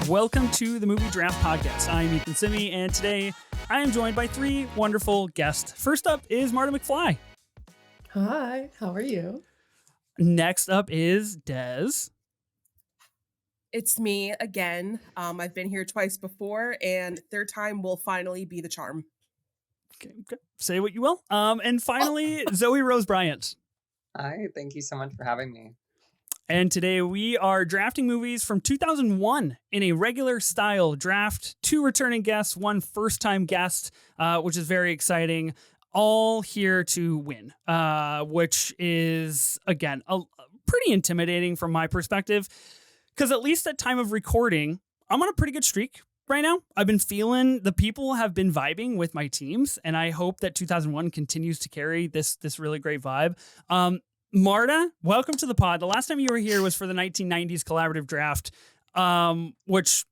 Welcome to the Movie Draft Podcast. I'm Ethan Simi, and today I am joined by three wonderful guests. First up is Marta McFly. Hi, how are you? Next up is Des. It's me again. I've been here twice before, and third time will finally be the charm. Okay. Say what you will. And finally, Zoe Rose Bryant. Hi, thank you so much for having me. And today we are drafting movies from 2001 in a regular style draft. 2 returning guests, 1 first-time guest, which is very exciting. All here to win, which is, again, pretty intimidating from my perspective. Because at least at time of recording, I'm on a pretty good streak right now. I've been feeling the people have been vibing with my teams, and I hope that 2001 continues to carry this really great vibe. Marta, welcome to the pod. The last time you were here was for the 1990s collaborative draft, which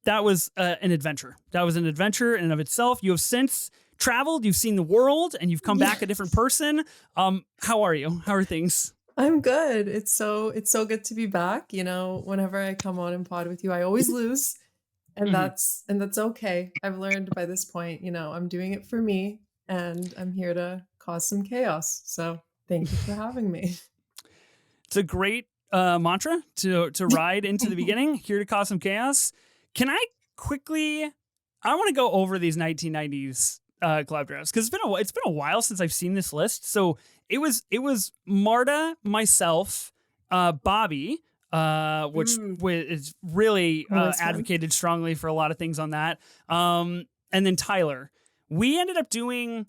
that was an adventure. That was an adventure in and of itself. You have since traveled, you've seen the world, and you've come back a different person. How are you? How are things? I'm good. It's so good to be back. You know, whenever I come on and pod with you, I always lose. And that's okay. I've learned by this point, you know, I'm doing it for me and I'm here to cause some chaos. So thank you for having me. It's a great mantra to ride into the beginning, here to cause some chaos. Can I want to go over these 1990s collab drafts because it's been a while since I've seen this list. So it was Marta, myself, Bobby, which is really advocated strongly for a lot of things on that. And then Tyler. We ended up doing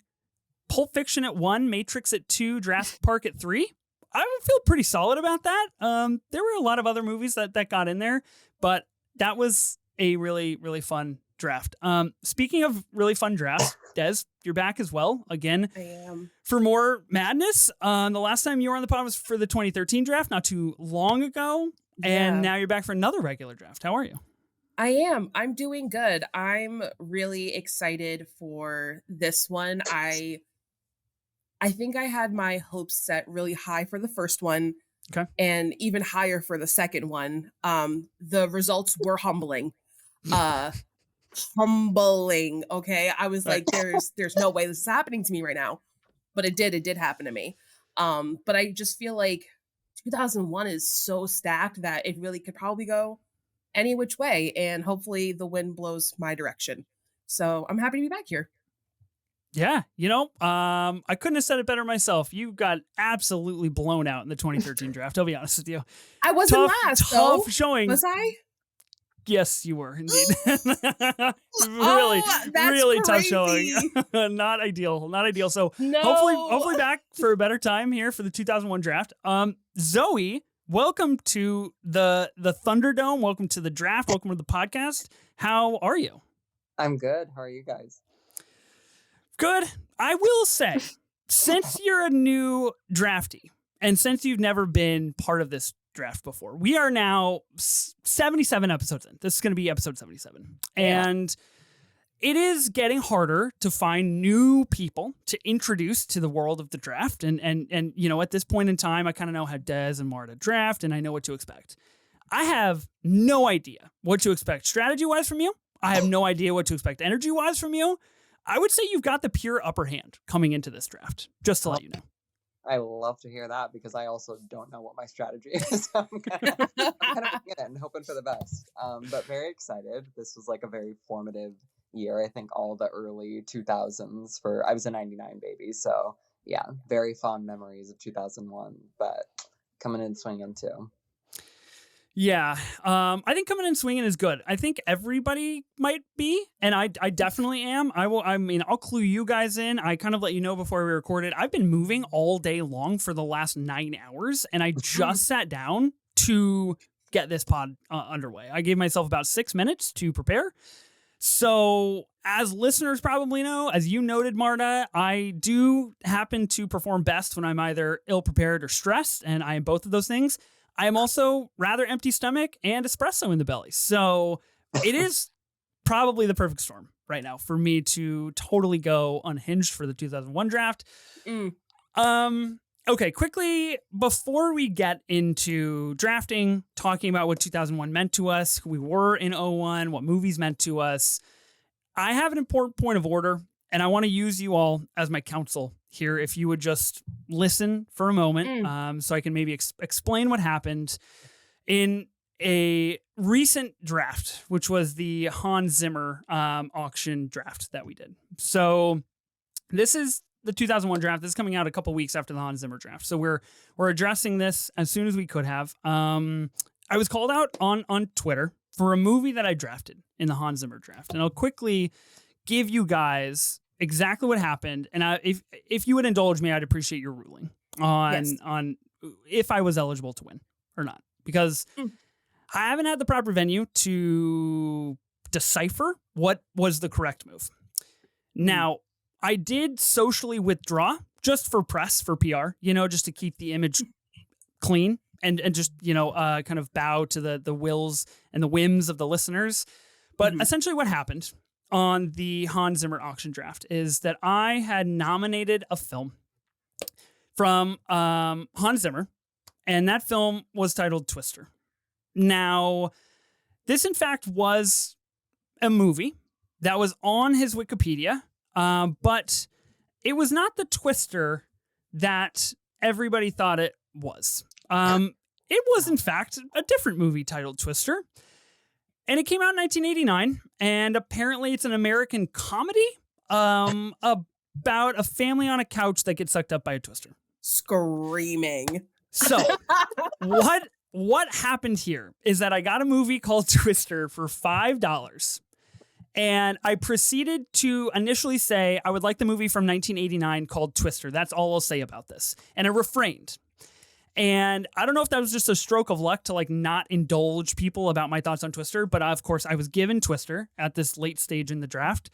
Pulp Fiction at 1, Matrix at 2, Jurassic Park at 3. I would feel pretty solid about that. There were a lot of other movies that got in there, but that was a really, really fun draft. Speaking of really fun drafts, Des, you're back as well again. I am. For more madness. The last time you were on the pod was for the 2013 draft, not too long ago, and now you're back for another regular draft. How are you? I am. I'm doing good. I'm really excited for this one. I think I had my hopes set really high for the first one, okay, and even higher for the second one. The results were humbling. Humbling. Okay, I was like, there's no way this is happening to me right now, but it did happen to me. But I just feel like 2001 is so stacked that it really could probably go any which way, and hopefully the wind blows my direction. So I'm happy to be back here. Yeah, you know, I couldn't have said it better myself. You got absolutely blown out in the 2013 draft. I'll be honest with you. I wasn't last, though. Tough showing. Was I? Yes, you were indeed. really tough showing. Not ideal. So no. hopefully back for a better time here for the 2001 draft. Zoe, welcome to the Thunderdome. Welcome to the draft. Welcome to the podcast. How are you? I'm good. How are you guys? Good. I will say, since you're a new draftee and since you've never been part of this draft before, we are now 77 episodes in. This is going to be episode 77. Yeah. And it is getting harder to find new people to introduce to the world of the draft. And you know, at this point in time, I kind of know how Des and Marta draft, and I know what to expect. I have no idea what to expect strategy-wise from you. I have no idea what to expect energy-wise from you. I would say you've got the pure upper hand coming into this draft, just to let you know. I love to hear that because I also don't know what my strategy is. So I'm kind of and hoping for the best. But very excited. This was like a very formative year. I think all the early 2000s I was a 99 baby. So yeah, very fond memories of 2001, but coming in swinging too. Yeah, I think coming in swinging is good. I think everybody might be, and I definitely am. I'll clue you guys in. I kind of let you know before we recorded. I've been moving all day long for the last 9 hours, and I just sat down to get this pod underway. I gave myself about 6 minutes to prepare. So, as listeners probably know, as you noted, Marta, I do happen to perform best when I'm either ill-prepared or stressed, and I am both of those things. I am also rather empty stomach and espresso in the belly. So it is probably the perfect storm right now for me to totally go unhinged for the 2001 draft. Okay, quickly, before we get into drafting, talking about what 2001 meant to us, who we were in '01, what movies meant to us, I have an important point of order, and I want to use you all as my counsel here. If you would just listen for a moment, so I can maybe explain what happened in a recent draft, which was the Hans Zimmer auction draft that we did. So this is the 2001 draft. This is coming out a couple weeks after the Hans Zimmer draft. So we're addressing this as soon as we could have. I was called out on Twitter for a movie that I drafted in the Hans Zimmer draft. And I'll quickly give you guys exactly what happened. And if you would indulge me, I'd appreciate your ruling on if I was eligible to win or not. Because I haven't had the proper venue to decipher what was the correct move. Now, I did socially withdraw just for press, for PR, just to keep the image clean and just, kind of bow to the wills and the whims of the listeners. But essentially what happened on the Hans Zimmer auction draft is that I had nominated a film from Hans Zimmer, and that film was titled Twister. Now, this in fact was a movie that was on his Wikipedia, but it was not the Twister that everybody thought it was. It was, in fact, a different movie titled Twister. And it came out in 1989, and apparently it's an American comedy about a family on a couch that gets sucked up by a twister. Screaming. So, what happened here is that I got a movie called Twister for $5. And I proceeded to initially say I would like the movie from 1989 called Twister. That's all I'll say about this. And I refrained. And I don't know if that was just a stroke of luck to like not indulge people about my thoughts on Twister. But of course, I was given Twister at this late stage in the draft.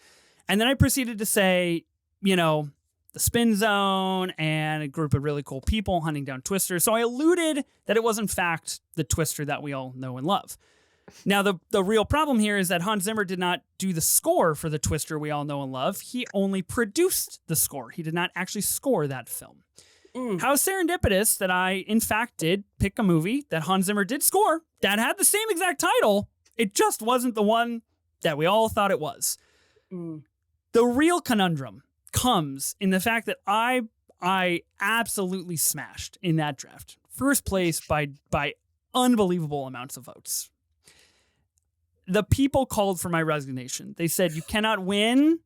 And then I proceeded to say, the spin zone and a group of really cool people hunting down Twister. So I alluded that it was in fact the Twister that we all know and love. Now, the real problem here is that Hans Zimmer did not do the score for the Twister we all know and love. He only produced the score. He did not actually score that film. How serendipitous that I, in fact, did pick a movie that Hans Zimmer did score that had the same exact title. It just wasn't the one that we all thought it was. The real conundrum comes in the fact that I absolutely smashed in that draft. First place by unbelievable amounts of votes. The people called for my resignation. They said, you cannot win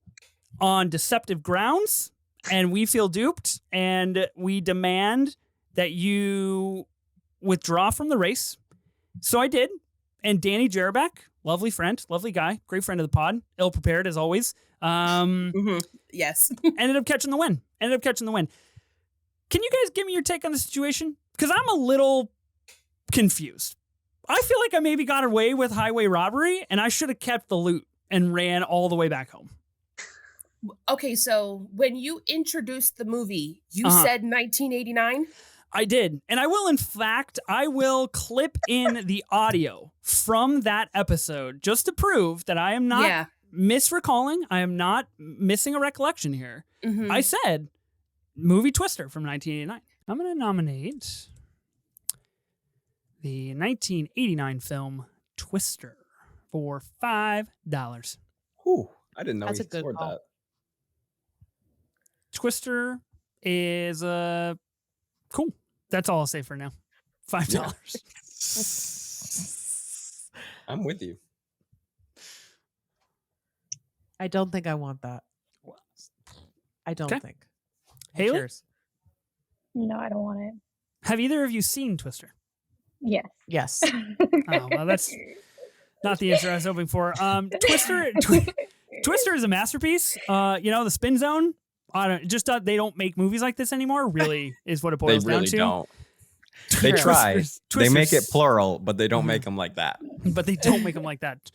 on deceptive grounds, and we feel duped, and we demand that you withdraw from the race. So I did, and Danny Jarabek, lovely friend, lovely guy, great friend of the pod, ill-prepared as always, yes. ended up catching the win. Can you guys give me your take on the situation? Because I'm a little confused. I feel like I maybe got away with highway robbery, and I should have kept the loot and ran all the way back home. Okay, so when you introduced the movie, you said 1989? I did. And I will clip in the audio from that episode just to prove that I am not misrecalling. I am not missing a recollection here. I said movie Twister from 1989. I'm going to nominate the 1989 film Twister for $5. Ooh, I didn't know That's he a good scored call. that. Twister is cool. That's all I'll say for now. $5. I'm with you. I don't think I want that. I don't Okay. think. Haley? Cheers. No, I don't want it. Have either of you seen Twister? Yes. Yes. Oh, well, that's not the answer I was hoping for. Twister is a masterpiece. The spin zone. They don't make movies like this anymore. Really is what it They boils down really to. don't. They try. They make it plural, but they don't make them like that. But they don't make them like that.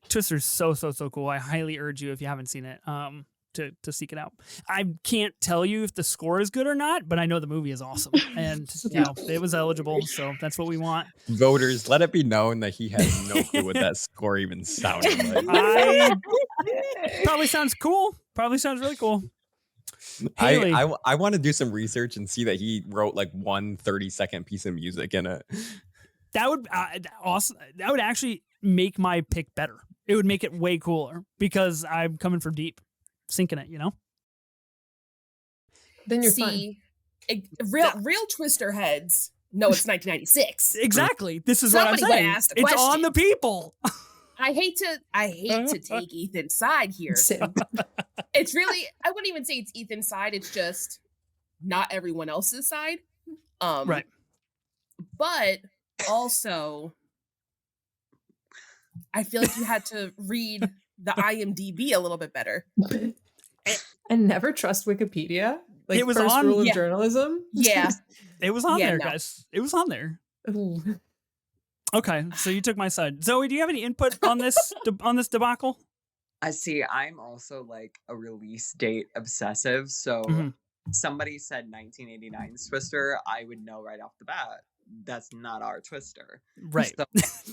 Twister's so cool. I highly urge you, if you haven't seen it, to seek it out. I can't tell you if the score is good or not, but I know the movie is awesome, and it was eligible, so that's what we want. Voters, let it be known that he has no clue what that score even sounded like. Probably sounds cool. Probably sounds really cool. Haley. I want to do some research and see that he wrote like one 30-second piece of music in it. That would awesome. That would actually make my pick better. It would make it way cooler because I'm coming from deep, sinking it. Then you're fine. Real Twister heads. No, it's 1996. Exactly. This is what I'm Somebody saying. would ask the It's question. on the people. I hate to take Ethan's side here. Same. It's really, I wouldn't even say it's Ethan's side. It's just not everyone else's side. Right. But also, I feel like you had to read the IMDb a little bit better. And never trust Wikipedia. Like It was first on- rule of yeah. journalism. Yeah. It was on Yeah, there, no. guys. It was on there. Ooh. Okay, so you took my side. Zoe, do you have any input on this on this debacle? I see. I'm also like a release date obsessive. So Mhm. somebody said 1989's Twister, I would know right off the bat that's not our Twister. Right. So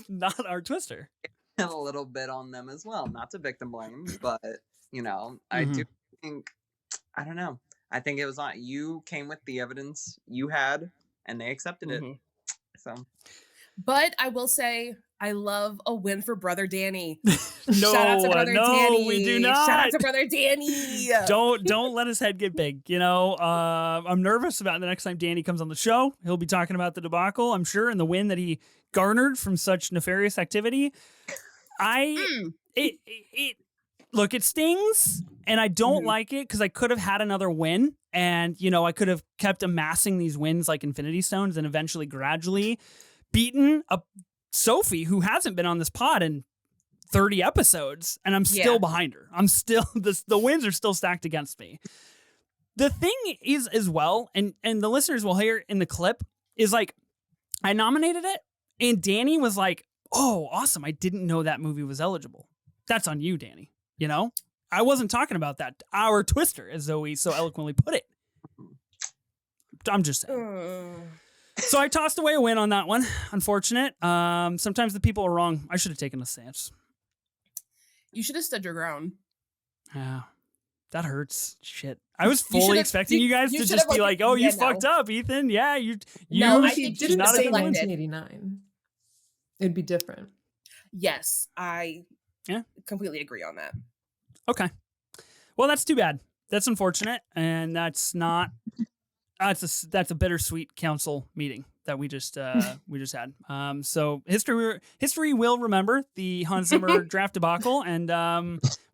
Not our Twister. a little bit on them as well. Not to victim blame, but I do think, I don't know. I think it was on. You came with the evidence you had, and they accepted it. So, But I will say, I love a win for Brother Danny. No, Shout out to Brother Danny. we do not. Shout out to Brother Danny. Don't let his head get big. I'm nervous about the next time Danny comes on the show. He'll be talking about the debacle, I'm sure, and the win that he garnered from such nefarious activity. Look, it stings, and I don't like it because I could have had another win, and I could have kept amassing these wins like Infinity Stones, and eventually, gradually, beaten a Sophie who hasn't been on this pod in 30 episodes, and I'm still behind her. I'm still the wins are still stacked against me. The thing is, as well, and the listeners will hear in the clip, is like I nominated it, and Danny was like, "Oh, awesome! I didn't know that movie was eligible." That's on you, Danny. I wasn't talking about that. Our Twister, as Zoe so eloquently put it. I'm just saying. So I tossed away a win on that one. Unfortunate. Sometimes the people are wrong. I should have taken a stance. You should have stood your ground. Yeah, that hurts. Shit. I was fully expecting you guys you to should just have, be like, like, "Oh, you yeah, fucked no. up, Ethan. Yeah, you." No, I If you think didn't not say elected. 1989, it'd be different. Yes, I completely agree on that. Okay. Well, that's too bad. That's unfortunate, and that's not. That's a bittersweet council meeting that we just had. So history will remember the Hans Zimmer draft debacle, and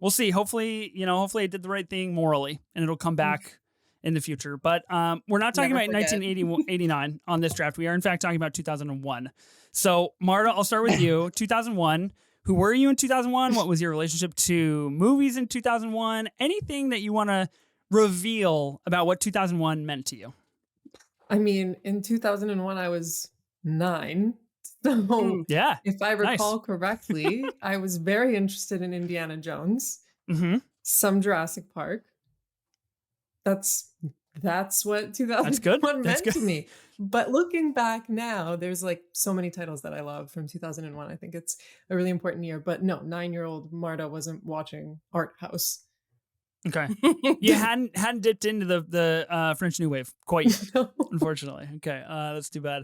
we'll see. Hopefully I did the right thing morally, and it'll come back in the future. But we're not talking Never about forget. 1989 on this draft. We are in fact talking about 2001. So Marta, I'll start with you. 2001. Who were you in 2001? What was your relationship to movies in 2001? Anything that you want to reveal about what 2001 meant to you? I mean, in 2001, I was 9. So Yeah. if I recall correctly, I was very interested in Indiana Jones, some Jurassic Park. That's what 2001 meant to me. But looking back now, there's like so many titles that I love from 2001. I think it's a really important year. But no, 9-year-old Marta wasn't watching Art House. Okay. You hadn't dipped into the French New Wave quite yet, No. unfortunately. Okay, that's too bad.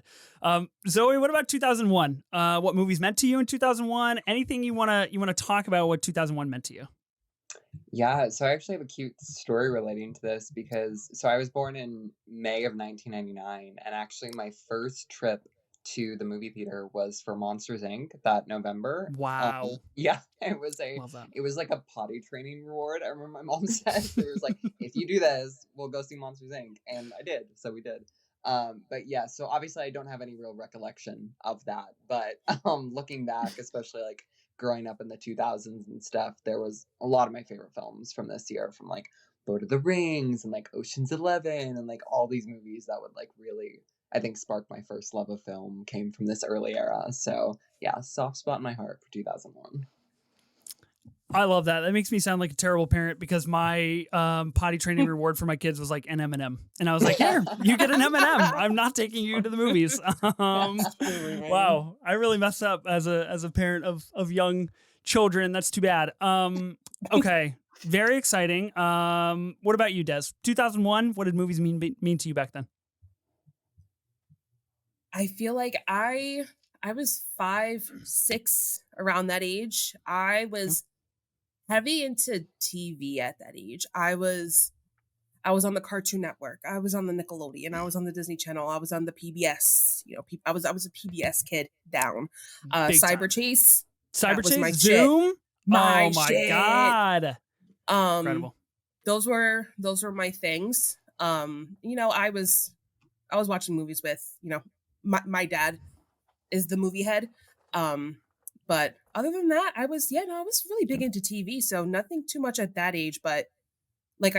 Zoe, what about 2001? What movies meant to you in 2001? Anything you wanna talk about what 2001 meant to you? Yeah, so I actually have a cute story relating to this because I was born in May of 1999, and actually my first trip to the movie theater was for Monsters Inc. that November. Wow. Yeah, Love that. it was like a potty training reward. I remember my mom said it was like, if you do this, we'll go see Monsters Inc. And I did, so we did. But yeah, so obviously I don't have any real recollection of that. But looking back, especially like growing up in the 2000s and stuff, there was a lot of my favorite films from this year, from like Lord of the Rings and like Ocean's 11 and like all these movies that would like really, I think, spark my first love of film came from this early era. So yeah, soft spot in my heart for 2001. I love that. That makes me sound like a terrible parent because my potty training reward for my kids was like an M&M, and I was like, "Here, you get an M&M. I'm not taking you to the movies." Wow, I really messed up as a parent of young children. That's too bad. Okay, Very exciting. What about you, Des? 2001. What did movies mean to you back then? I feel like I was 5, 6 around that age. I was heavy into TV at that age. I was on the Cartoon Network. I was on the Nickelodeon. I was on the Disney Channel. I was on the PBS. I was a PBS kid down. Big Cyber time. Chase. Cyber was Chase, my Zoom. shit. My oh my shit. god! Incredible. Incredible. Those were my things. I was watching movies with, my dad is the movie head. But other than that, I was really big into TV. So nothing too much at that age, but like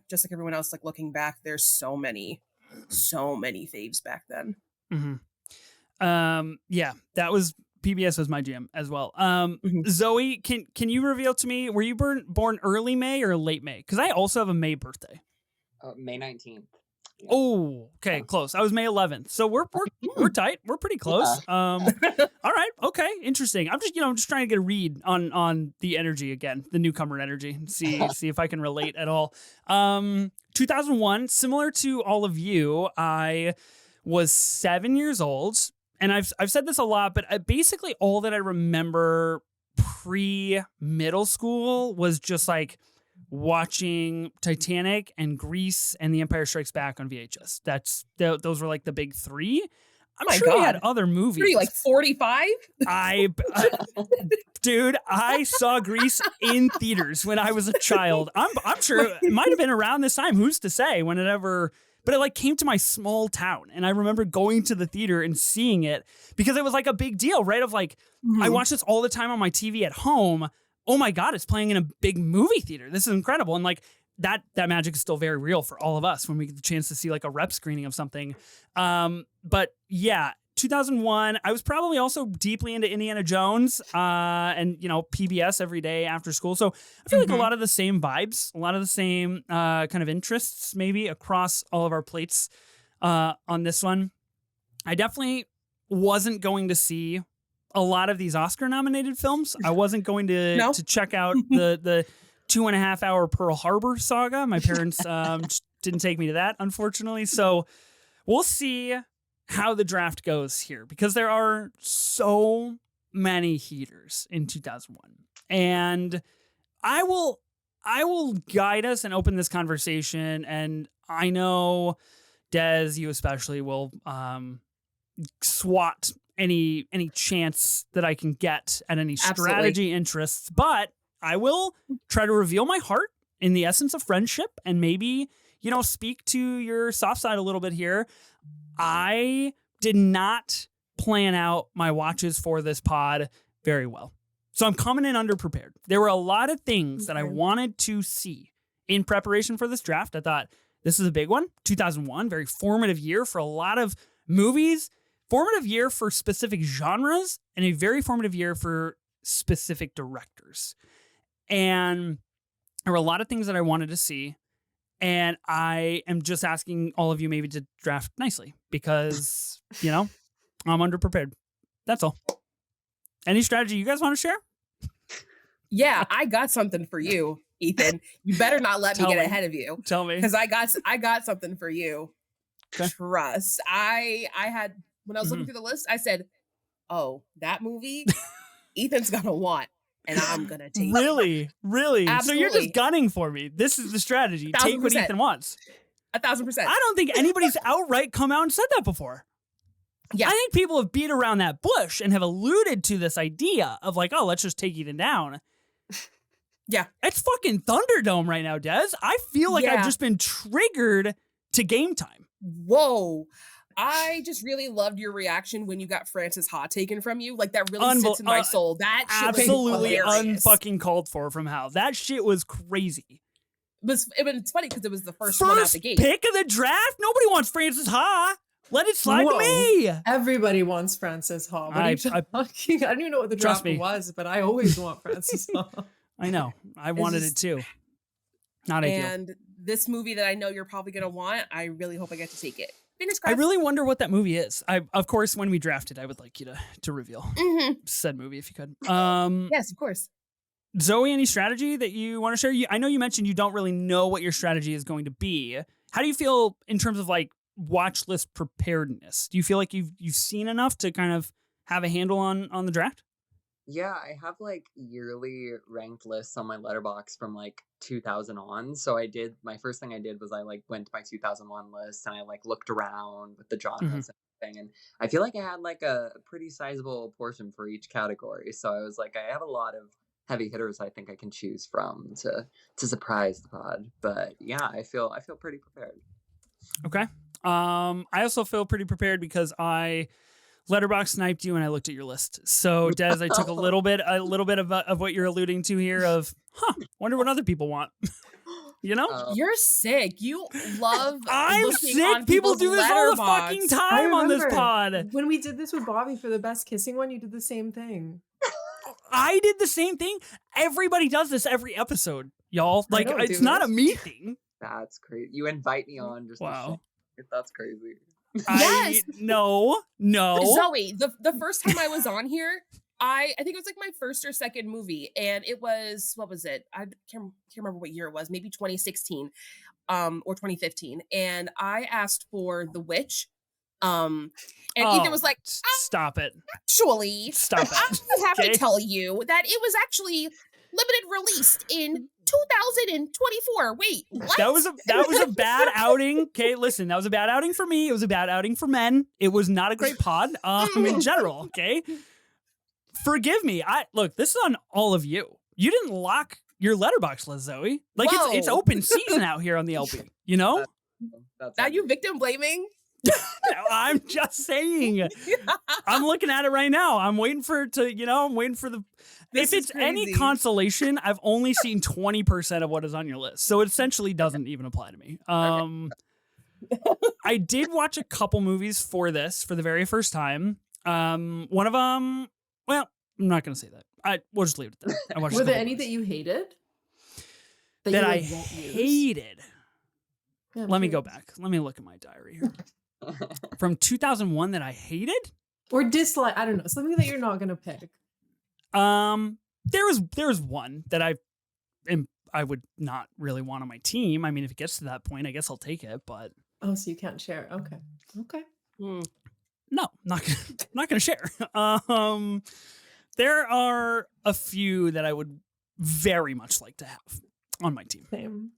just like everyone else, like looking back, there's so many faves back then. Mm-hmm. Yeah, that was PBS was my jam as well. Zoe, can you reveal to me, were you born early May or late May? Because I also have a May birthday. May 19th. Yeah. Oh, okay, close. I was May 11th, so we're tight. We're pretty close. Yeah. All right, okay, interesting. I'm just trying to get a read on the energy again, the newcomer energy, and see if I can relate at all. 2001, similar to all of you, I was 7 years old, and I've said this a lot, but basically all that I remember pre-middle school was just like watching Titanic and Grease and The Empire Strikes Back on VHS. Those were like the big three. I'm sure we had other movies. What are you, like 45? Dude, I saw Grease in theaters when I was a child. I'm sure it might have been around this time. Who's to say when it ever? But it like came to my small town, and I remember going to the theater and seeing it because it was like a big deal, right? Of like, I watch this all the time on my TV at home. Oh my God, it's playing in a big movie theater. This is incredible. And like that magic is still very real for all of us when we get the chance to see like a rep screening of something. But yeah, 2001, I was probably also deeply into Indiana Jones and, PBS every day after school. So I feel like a lot of the same vibes, a lot of the same kind of interests maybe across all of our plates on this one. I definitely wasn't going to see a lot of these Oscar nominated films. I wasn't going to check out the 2.5 hour Pearl Harbor saga. My parents just didn't take me to that, unfortunately. So we'll see how the draft goes here because there are so many heaters in 2001. And I will guide us and open this conversation. And I know, Des, you especially will swat any chance that I can get at any strategy interests, but I will try to reveal my heart in the essence of friendship and maybe, speak to your soft side a little bit here. I did not plan out my watches for this pod very well. So I'm coming in underprepared. There were a lot of things that I wanted to see in preparation for this draft. I thought this is a big one. 2001, very formative year for a lot of movies. Formative year for specific genres and a very formative year for specific directors. And there were a lot of things that I wanted to see. And I am just asking all of you maybe to draft nicely because, I'm underprepared. That's all. Any strategy you guys want to share? Yeah, I got something for you, Ethan. You better not let me get ahead of you. Tell me. Because I got something for you. Okay. Trust. I had, when I was looking through the list, I said, oh, that movie, Ethan's going to want, and I'm going to take it. Really? Absolutely. So you're just gunning for me. This is the strategy. 1,000%. Take what Ethan wants. 1,000%. I don't think anybody's outright come out and said that before. Yeah. I think people have beat around that bush and have alluded to this idea of like, oh, let's just take Ethan down. Yeah. It's fucking Thunderdome right now, Des. I feel like I've just been triggered to game time. Whoa. I just really loved your reaction when you got Francis Ha taken from you. Like that really sits in my soul. That shit absolutely was hilarious. unfucking called for from Hal. That shit was crazy. It's funny because it was the first one out the gate. Pick of the draft? Nobody wants Francis Ha. Let it slide to me. Everybody wants Francis Ha. What are you talking? I don't even know what the draft was, but I always want Francis Ha. I know. I wanted it too. Not ideal. And this movie that I know you're probably going to want, I really hope I get to take it. Fingers crossed. I really wonder what that movie is. Of course, when we drafted, I would like you to reveal said movie if you could. Yes, of course. Zoe, any strategy that you want to share? I know you mentioned you don't really know what your strategy is going to be. How do you feel in terms of like watch list preparedness? Do you feel like you've seen enough to kind of have a handle on the draft? Yeah, I have like yearly ranked lists on my letterbox from like 2000 on. So my first thing I did was I like went to my 2001 list and I like looked around with the genres and everything. And I feel like I had like a pretty sizable portion for each category. So I was like, I have a lot of heavy hitters I think I can choose from to surprise the pod. But yeah, I feel pretty prepared. Okay. I also feel pretty prepared because I letterbox sniped you and I looked at your list. So Des, I took a little bit of what you're alluding to here of, wonder what other people want. You know? You're sick. You love I'm looking sick. on People people's do this all the letterbox. fucking time on this pod. When we did this with Bobby for the best kissing one, you did the same thing. I did the same thing. Everybody does this every episode, y'all. Like, it's not a me thing. That's crazy. You invite me on just to shit. That's crazy. Yes. No. Zoe, the first time I was on here, I think it was like my first or second movie, and it was, what was it? I can't remember what year it was, maybe 2016 or 2015. And I asked for The Witch. And Ethan was like, stop it. Actually, stop it. I have to tell you that it was actually limited released in 2024. Wait, what? That was a bad outing. Okay, listen, that was a bad outing for me. It was a bad outing for men. It was not a great pod in general, okay? Forgive me. Look, this is on all of you. You didn't lock your letterbox list, Zoe. Like, it's open season out here on the LP, you know? That's now you victim blaming? I'm just saying. I'm looking at it right now. I'm waiting for it to, I'm waiting for the... This if it's any consolation, I've only seen 20% of what is on your list. So it essentially doesn't even apply to me. I did watch a couple movies for the very first time. One of them, well, I'm not going to say that. We'll just leave it there. I watched Were there any that you hated? That I hated? Yeah, Let me go back. Let me look at my diary here. From 2001 that I hated? Or dislike, I don't know. Something that you're not going to pick. There was one that I would not really want on my team. I mean, if it gets to that point, I guess I'll take it, but... Oh, so you can't share. Okay. No, not gonna share. There are a few that I would very much like to have on my team. Same.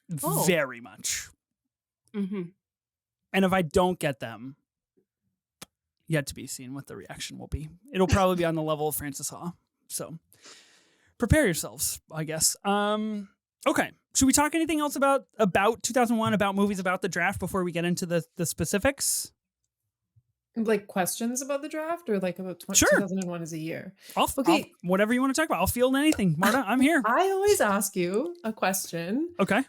Very much. Mm-hmm. And if I don't get them, yet to be seen what the reaction will be. It'll probably be on the level of Francis Ha. So prepare yourselves, I guess. Okay. Should we talk anything else about 2001, about movies, about the draft before we get into the specifics? Like questions about the draft or like about 2001 as a year? Whatever you want to talk about. I'll field anything. Marta, I'm here. I always ask you a question. Okay.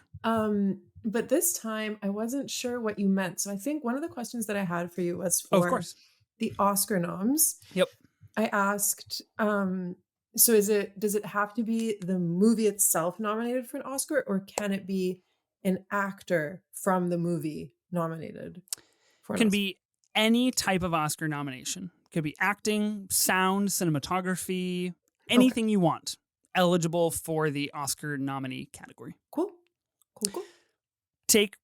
But this time I wasn't sure what you meant. So I think one of the questions that I had for you was for of course. The Oscar noms. Yep. I asked, so does it have to be the movie itself nominated for an Oscar, or can it be an actor from the movie nominated for an Can Oscar? be any type of Oscar nomination. Could be acting, sound, cinematography, anything you want. Eligible for the Oscar nominee category. Cool. Take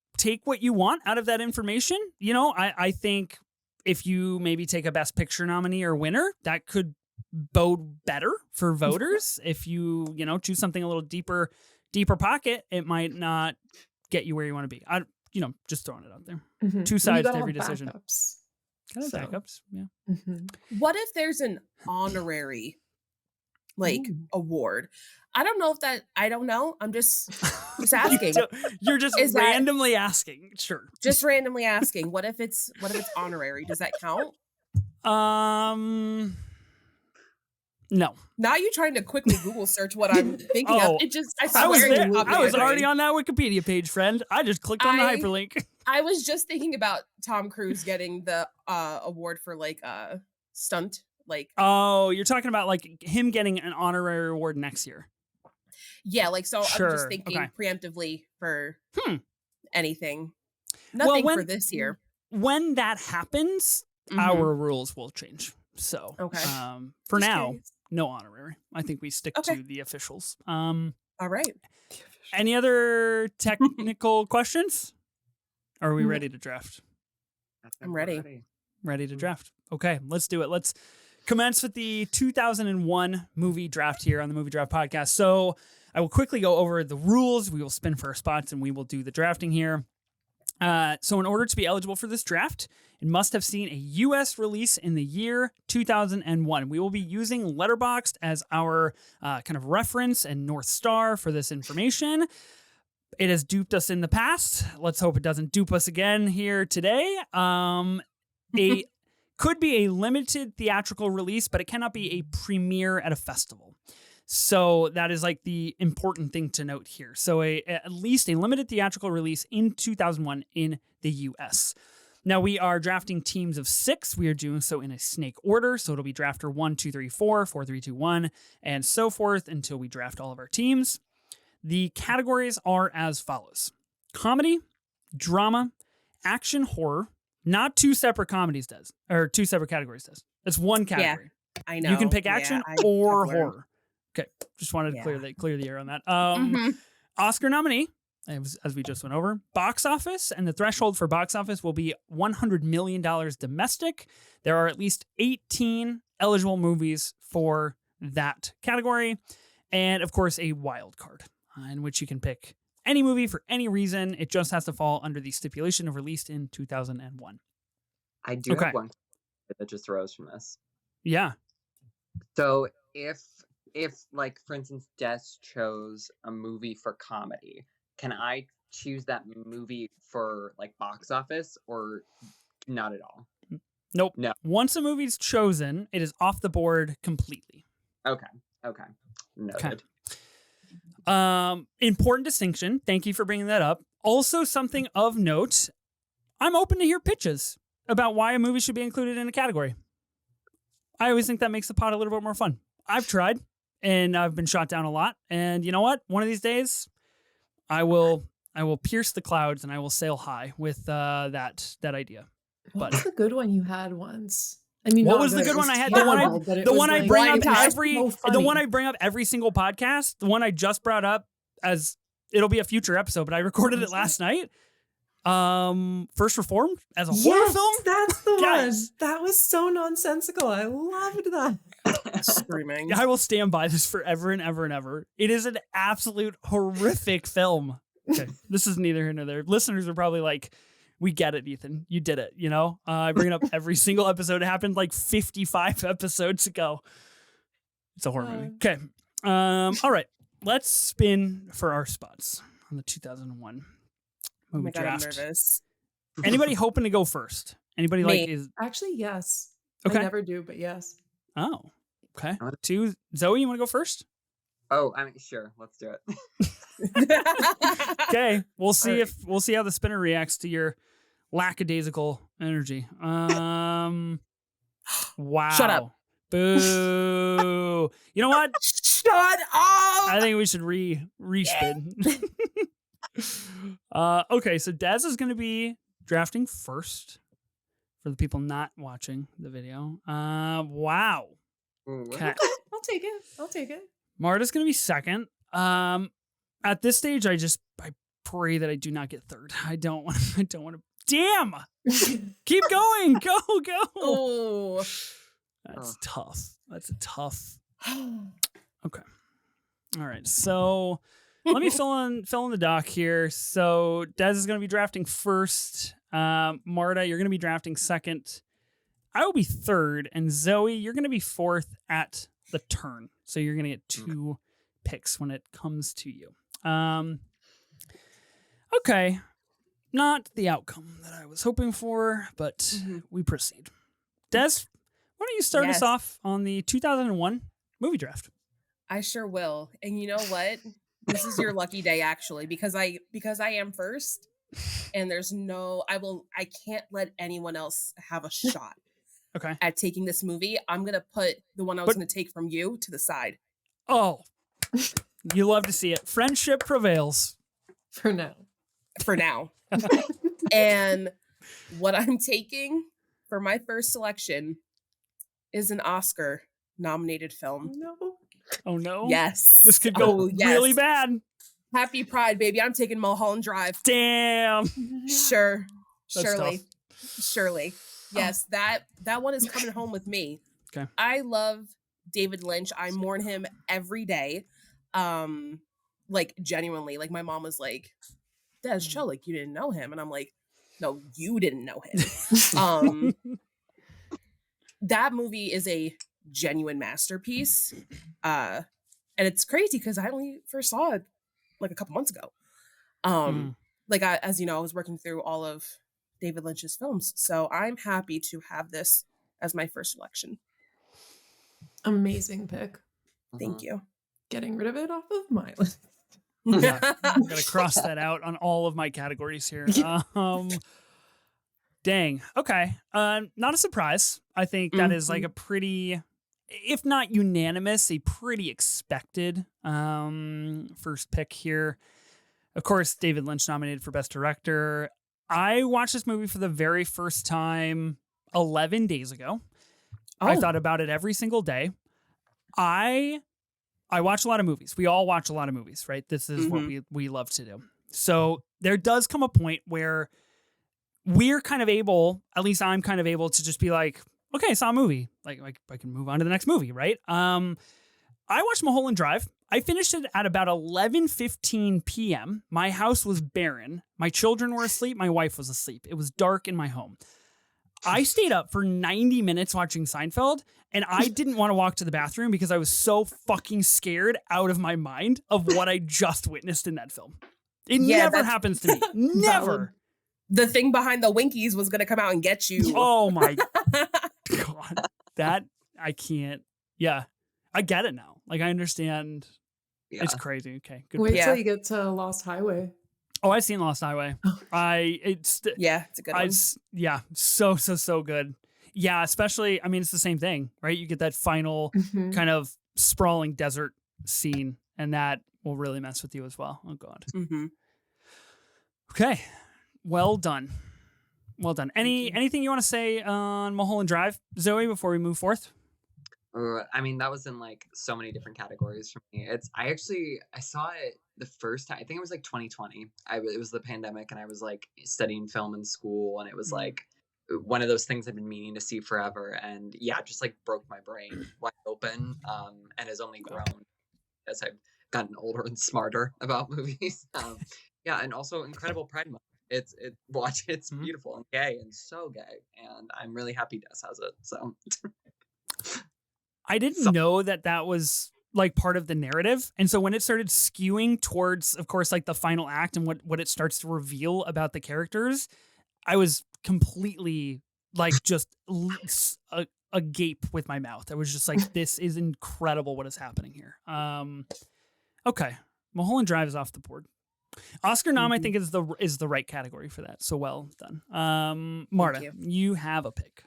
what you want out of that information. I think if you maybe take a Best Picture nominee or winner, that could bode better for voters. If you choose something a little deeper pocket, it might not get you where you want to be. Just throwing it out there. Mm-hmm. Two sides to every decision. Backups. Backups, yeah. Mm-hmm. What if there's an honorary award? I don't know if that. I don't know. I'm just asking. You're just randomly asking. Sure. Just randomly asking. What if it's honorary? Does that count? No. Now you're trying to quickly Google search what I'm thinking of. It just, I swear I was already on that Wikipedia page, friend. I just clicked on the hyperlink. I was just thinking about Tom Cruise getting the award for stunt. Oh, you're talking about him getting an honorary award next year. Yeah, so sure. I'm just thinking preemptively for anything. Nothing for this year. When that happens, our rules will change. So, for now, no honorary. I think we stick Okay. to the officials. All right. Any other technical questions? Or are we No. ready to draft? I'm ready. Ready to draft. Okay, let's do it. Let's commence with the 2001 movie draft here on the Movie Draft Podcast. So I will quickly go over the rules. We will spin for our spots and we will do the drafting here. So in order to be eligible for this draft, it must have seen a U.S. release in the year 2001. We will be using Letterboxd as our kind of reference and North Star for this information. It has duped us in the past. Let's hope it doesn't dupe us again here today. Could be a limited theatrical release, but it cannot be a premiere at a festival. So that is like the important thing to note here. So at least a limited theatrical release in 2001 in the US. Now we are drafting teams of 6. We are doing so in a snake order. So it'll be drafter 1, 2, 3, 4, 4, 3, 2, 1, and so forth until we draft all of our teams. The categories are as follows: comedy, drama, action, horror. Not 2 separate comedies does, or 2 separate categories does. It's one category. I know. You can pick action Yeah, or I've learned. horror. Okay, just wanted to clear the air on that. Mhm. Oscar nominee, as we just went over. Box office, and the threshold for box office will be $100 million domestic. There are at least 18 eligible movies for that category, and of course a wild card in which you can pick any movie for any reason. It just has to fall under the stipulation of released in 2001. I do Okay. have one that just arose from this. Yeah. So if like for instance Des chose a movie for comedy, can I choose that movie for like box office or not at all? Nope. No. Once a movie's chosen, it is off the board completely. Okay. Noted. Important distinction. Thank you for bringing that up. Also, something of note, I'm open to hear pitches about why a movie should be included in a category. I always think that makes the pot a little bit more fun. I've tried, and I've been shot down a lot. And you know what? One of these days, I will pierce the clouds and I will sail high with that idea. What was the good one you had once? I mean, What not was the good, good it one was I had? terrible, but it The was one I like- bring up it was every so the funny. one I bring up every single podcast. The one I just brought up as it'll be a future episode, but I recorded it last night. First Reformed as a horror Yes, film. that's the Guys. one. That was so nonsensical. I loved that. Screaming. I will stand by this forever and ever and ever. It is an absolute horrific film. Okay, this is neither here nor there. Listeners are probably like, "We get it, Ethan. You did it." You know, I bring it up every single episode. It happened like 55 episodes ago. It's a horror movie. Okay. All right. Let's spin for our spots on the 2001 Oh movie my God, I'm draft. nervous. Anybody hoping to go first? Anybody like Me. is Actually, yes. Okay. I never do, but yes. oh okay. Two. Zoe, you want to go first? Oh, I mean, sure, let's do it. Okay, we'll see Alright. we'll see how the spinner reacts to your lackadaisical energy. Wow. Shut up. Boo. You know what? Shut up. I think we should respin. Okay, so Daz is going to be drafting first for the people not watching the video. Wow. Okay. I'll take it. I'll take it. Marta's going to be second. At this stage, I pray that I do not get third. I don't want to. Damn. Keep going. Go. Oh. That's tough. That's a tough. Okay. All right. So let me fill in the doc here. So Des is going to be drafting first. Marta, you're going to be drafting second. I will be third, and Zoe, you're going to be fourth at the turn. So you're going to get 2 picks when it comes to you. Okay. Not the outcome that I was hoping for, but we proceed. Des, why don't you start us Yes. off on the 2001 movie draft? I sure will. And you know what? This is your lucky day, actually, because I am first, and I can't let anyone else have a shot Okay. at taking this movie. I'm gonna put the one I was gonna take from you to the side. Oh, you love to see it. Friendship prevails. For now. For now. And what I'm taking for my first selection is an Oscar nominated film. No. Oh no. Yes. This could go really bad. Happy Pride, baby. I'm taking Mulholland Drive. Damn. Sure. That's Surely. tough. Surely. Yes, that one is coming home with me. Okay. I love David Lynch. I mourn him every day. Like genuinely. Like my mom was like, Des, chill, like you didn't know him. And I'm like, no, you didn't know him. That movie is a genuine masterpiece. And it's crazy because I only first saw it like a couple months ago. Like as you know, I was working through all of David Lynch's films. So I'm happy to have this as my first selection. Amazing pick. Thank you. Getting rid of it off of my list. Yeah, I'm gonna cross that out on all of my categories here. Dang. Okay. Not a surprise. I think that is like a pretty, if not unanimous, a pretty expected first pick here. Of course, David Lynch nominated for Best Director. I watched this movie for the very first time 11 days ago. I thought about it every single day. I watch a lot of movies. We all watch a lot of movies, right? This is what we love to do. So there does come a point where we're kind of able, at least I'm kind of able to just be like, okay, I saw a movie. Like I can move on to the next movie, right? I watched Mulholland Drive. I finished it at about 11:15 p.m. My house was barren. My children were asleep. My wife was asleep. It was dark in my home. I stayed up for 90 minutes watching Seinfeld, and I didn't want to walk to the bathroom because I was so fucking scared out of my mind of what I just witnessed in that film. It never happens to me. Never. The thing behind the Winkies was going to come out and get you. Oh my God. That, I can't. Yeah. I get it now. Like, I understand. Yeah. It's crazy. Okay. Good. Wait till you get to Lost Highway. Oh, I've seen Lost Highway. It's a good one. Yeah, so good. Yeah, especially, I mean, it's the same thing, right? You get that final kind of sprawling desert scene, and that will really mess with you as well. Oh God. Okay, well done. Anything you want to say on Mulholland Drive, Zoe, before we move forth? I mean, that was in like so many different categories for me. I saw it the first time. I think it was like 2020. It was the pandemic, and I was like studying film in school, and it was like one of those things I've been meaning to see forever. And yeah, it just like broke my brain wide open, and has only grown as I've gotten older and smarter about movies. Yeah, and also incredible Pride Month. It's beautiful and gay and so gay, and I'm really happy Des has it. So. I didn't know that was like part of the narrative. And so when it started skewing towards, of course, like the final act and what it starts to reveal about the characters, I was completely like just agape with my mouth. I was just like, this is incredible what is happening here. Okay. Mulholland Drive is off the board. Oscar nom, I think, is the right category for that. So well done. Marta, you have a pick.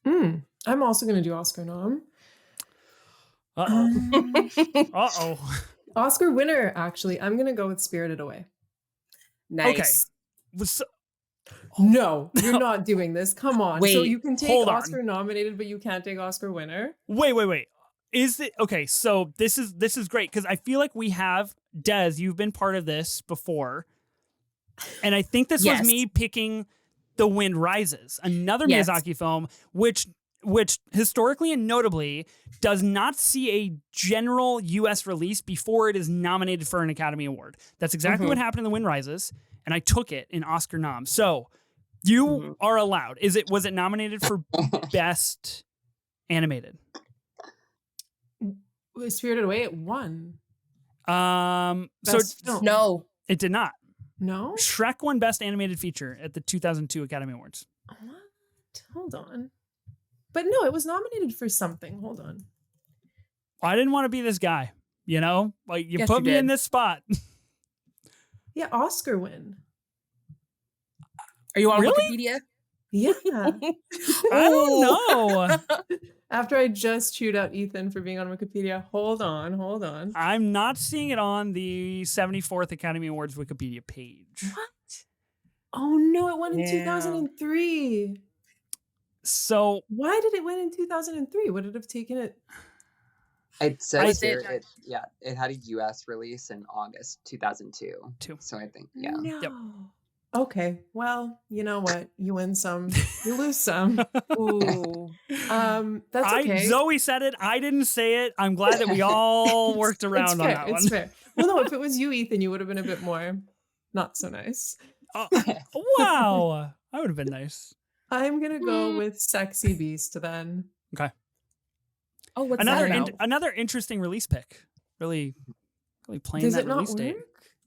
I'm also going to do Oscar nom. Oscar winner, actually. I'm going to go with Spirited Away. Nice. Okay. No, you're not doing this. Come on. Wait, so you can take Oscar nominated, but you can't take Oscar winner? Wait. Is it okay? So this is great because I feel like we have Des. You've been part of this before, and I think this was me picking The Wind Rises, another Miyazaki film, which historically and notably does not see a general U.S. release before it is nominated for an Academy Award. That's exactly what happened in The Wind Rises, and I took it in Oscar nom. So you are allowed. Was it nominated for Best Animated? Spirited Away, it won. No, it did not. No? Shrek won Best Animated Feature at the 2002 Academy Awards. What? Hold on. But no, it was nominated for something. Hold on. I didn't want to be this guy, you know? Like, you put me in this spot. Yeah, Oscar win. Are you on Wikipedia? Yeah. I don't know. After I just chewed out Ethan for being on Wikipedia. Hold on. I'm not seeing it on the 74th Academy Awards Wikipedia page. What? Oh no, it won in 2003. So why did it win in 2003? Would it have taken it? It says did- here, it had a U.S. release in August 2002. So I think, yeah. No. Yep. Okay. Well, you know what? You win some, you lose some. Ooh. That's okay. Zoe said it. I didn't say it. I'm glad that we all worked around it's on fair, that it's one. fair. Well, no, if it was you, Ethan, you would have been a bit more not so nice. Wow. I would have been nice. I'm gonna go with Sexy Beast then. Okay. Oh, what's that about? Another interesting release pick. Really playing Does that it not release work? date.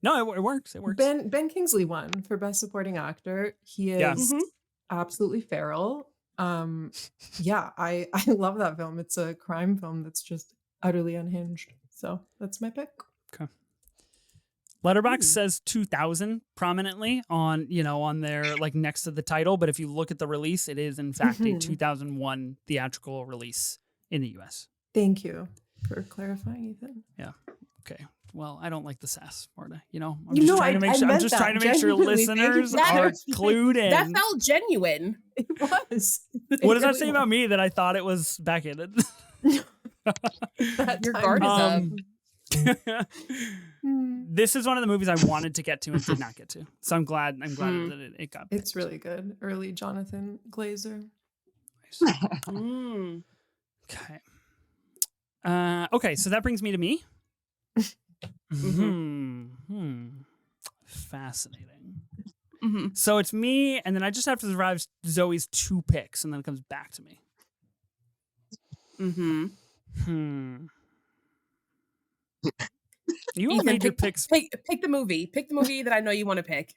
No, it works. It works. Ben Kingsley won for Best Supporting Actor. He is Yeah. absolutely feral. Yeah, I love that film. It's a crime film that's just utterly unhinged. So that's my pick. Okay. Letterboxd says 2000 prominently on their like next to the title, but if you look at the release, it is in fact a 2001 theatrical release in the US. Thank you for clarifying, Ethan. Yeah. Okay. Well, I don't like the sass, Marta. I'm You just know, trying to make I sure. I'm meant just that. trying to make sure Genuinely, thank you listeners for are clarifying. clued in. That felt genuine. It was. What does that say about me that I thought it was backhanded? That Your time guard is was up. This is one of the movies I wanted to get to and did not get to. So I'm glad that it got picked. It's really good. Early Jonathan Glazer. Mm. Okay. Okay, so that brings me to me. Fascinating. Mm-hmm. So it's me, and then I just have to survive Zoe's 2 picks, and then it comes back to me. Mm-hmm. You all Ethan, made your pick, picks. pick the movie. Pick the movie that I know you want to pick.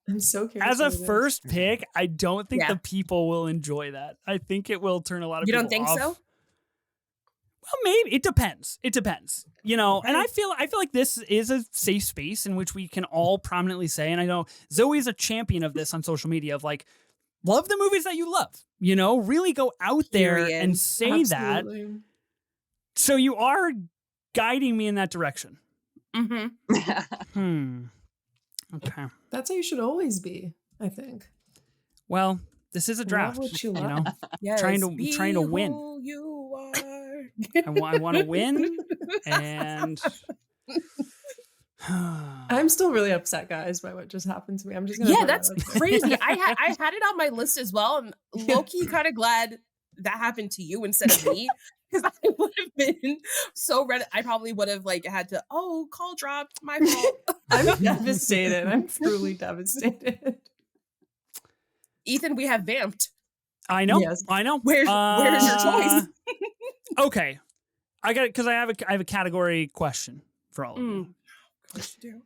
I'm so curious. As a what it is. first pick, I don't think Yeah. the people will enjoy that. I think it will turn a lot of You people don't think off. so? Well, maybe it depends. It depends, and Okay. I feel like this is a safe space in which we can all prominently say, and I know Zoe is a champion of this on social media, of like, love the movies that you love, really go out there Period. and say Absolutely. that. So you are guiding me in that direction. Mm-hmm. Okay. That's how you should always be, I think. Well, this is a draft. Love what you You love. know, Yes. trying to Be win. who you are. I want to win, and I'm still really upset, guys, by what just happened to me. I'm just gonna. Yeah, throw that's that out there. crazy. I had it on my list as well. I'm low-key kind of glad that happened to you instead of me. Because I would have been so ready. I probably would have had to, call dropped, my fault. I'm devastated. I'm truly devastated. Ethan, we have vamped. I know. Yes. I know. Where's your choice? Okay, I got it because I have a category question for all of you. Of course you do.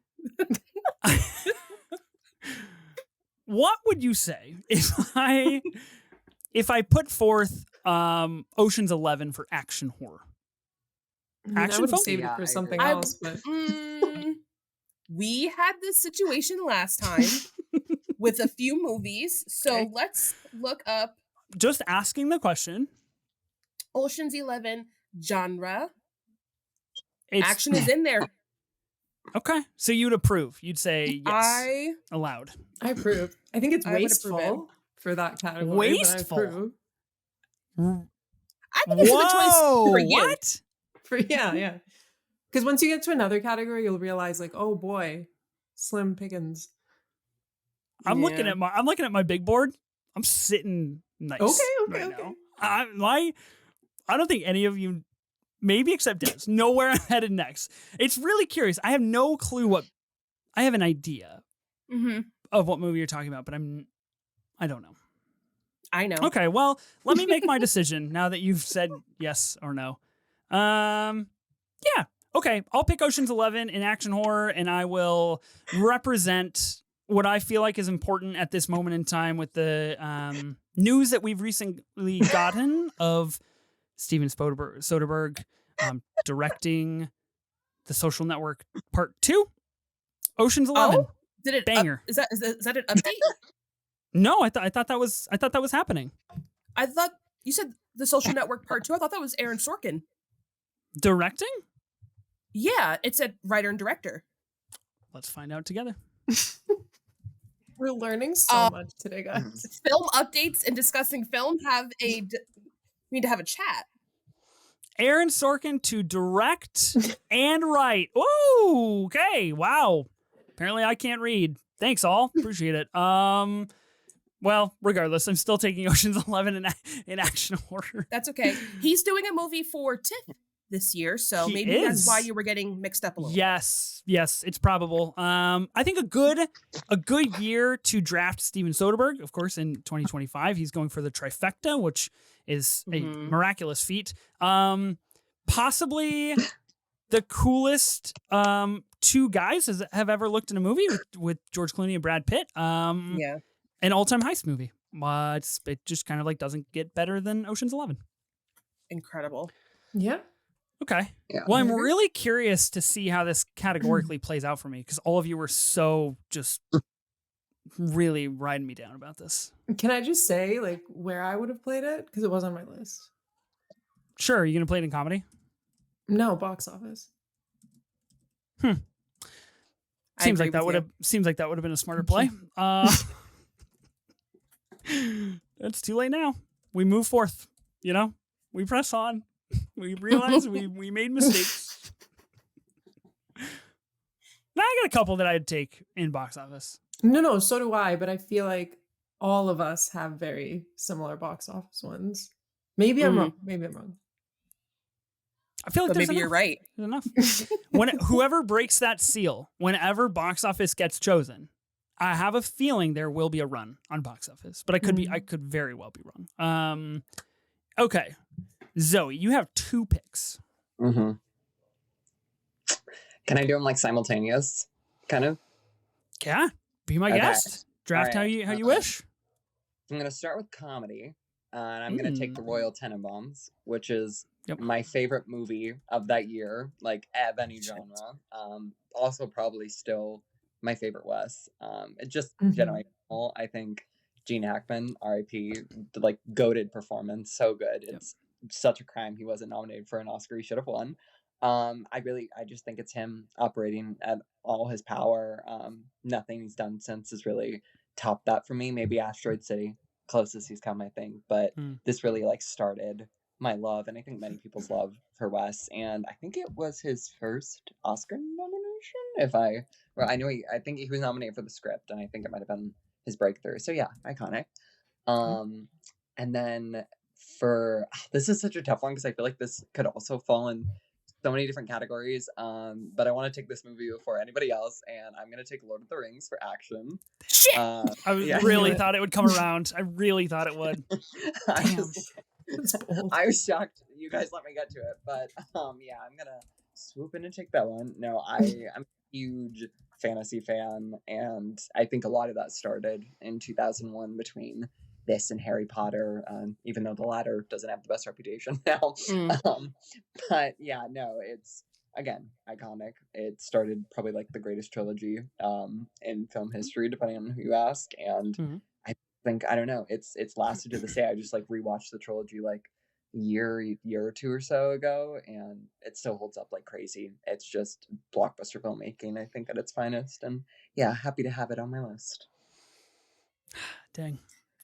What would you say if I put forth Ocean's 11 for action horror? I mean, I Action would have film? saved Yeah, it for I something agree. else, but We had this situation last time with a few movies. So Okay. let's look up Just asking the question. Ocean's 11 genre. It's, Action is in there. Okay, so you'd approve. You'd say yes, allowed. I approve. I think it's I would approve wasteful for that category. Wasteful? But I approve. I think it's a good choice for you. What? Yeah. Because once you get to another category, you'll realize, like, oh boy, slim pickings. I'm Yeah. looking at my big board. I'm sitting nice. Okay. now. I don't think any of you, maybe except Des, know where I'm headed next. It's really curious. I have no clue I have an idea Mm-hmm. of what movie you're talking about, but I don't know. I know. Okay, well, let me make my decision now that you've said yes or no. Yeah. Okay, I'll pick Ocean's 11 in action horror, and I will represent what I feel like is important at this moment in time with the news that we've recently gotten of Steven Soderbergh directing The Social Network Part 2. Ocean's 11. Oh, did it Banger. Is that an update? No, I thought that was happening. I thought you said The Social Network Part 2. I thought that was Aaron Sorkin. Directing? Yeah, it said writer and director. Let's find out together. We're learning so much today, guys. Film updates and discussing film we need to have a chat. Aaron Sorkin to direct and write. Ooh, okay, wow. Apparently I can't read. Thanks all. Appreciate it. Well, regardless, I'm still taking Ocean's 11 in action order. That's okay. He's doing a movie for TIFF this year, so He maybe that's is. why you were getting mixed up a little. Yes, it's probable. I think a good year to draft Steven Soderbergh. Of course, in 2025, he's going for the trifecta, which is a miraculous feat. Possibly the coolest two guys have ever looked in a movie with George Clooney and Brad Pitt. Yeah. An all-time heist movie. It just kind of like doesn't get better than Ocean's 11. Incredible. Yeah. Okay. Yeah. Well, I'm really curious to see how this categorically plays out for me because all of you were so just really riding me down about this. Can I just say like where I would have played it? Because it was on my list. Sure. Are you going to play it in comedy? No, box office. Seems like that would have been a smarter play. It's too late now. We move forth. We press on. We realize we made mistakes. Now I got a couple that I'd take in box office. No, so do I, but I feel like all of us have very similar box office ones. Maybe I'm wrong. I feel like But there's maybe enough. you're right. There's enough. Whoever breaks that seal, whenever box office gets chosen, I have a feeling there will be a run on box office, but I could very well be wrong. Okay, Zoe, you have 2 picks. Mm-hmm. Can I do them like simultaneous, kind of? Yeah, be my guest. Draft All right. how you wish. I'm gonna start with comedy, and I'm gonna take The Royal Tenenbaums, which is my favorite movie of that year, like of any genre. Also probably still my favorite Wes. It just generational. I think Gene Hackman, R.I.P., like goated performance, so good. It's such a crime he wasn't nominated for an Oscar. He should have won. I just think it's him operating at all his power. Nothing he's done since has really topped that for me. Maybe Asteroid City, closest he's come, I think. But this really like started my love, and I think many people's love for Wes. And I think it was his first Oscar nomination. I think he was nominated for the script, and I think it might have been his breakthrough. So yeah, iconic. And then this is such a tough one because I feel like this could also fall in so many different categories. But I want to take this movie before anybody else, and I'm gonna take Lord of the Rings for action. Shit! I really thought it would come around. I really thought it would. Damn. I was shocked you guys let me get to it, but yeah, I'm gonna swoop in and take that one. No, I'm a huge fantasy fan, and I think a lot of that started in 2001 between this and Harry Potter, even though the latter doesn't have the best reputation now. But yeah, no, it's again iconic. It started probably like the greatest trilogy in film history, depending on who you ask, and I think I don't know, it's lasted to this day. I just like rewatched the trilogy like a year or two or so ago, and it still holds up like crazy. It's just blockbuster filmmaking, I think, at its finest, and yeah, happy to have it on my list. Dang.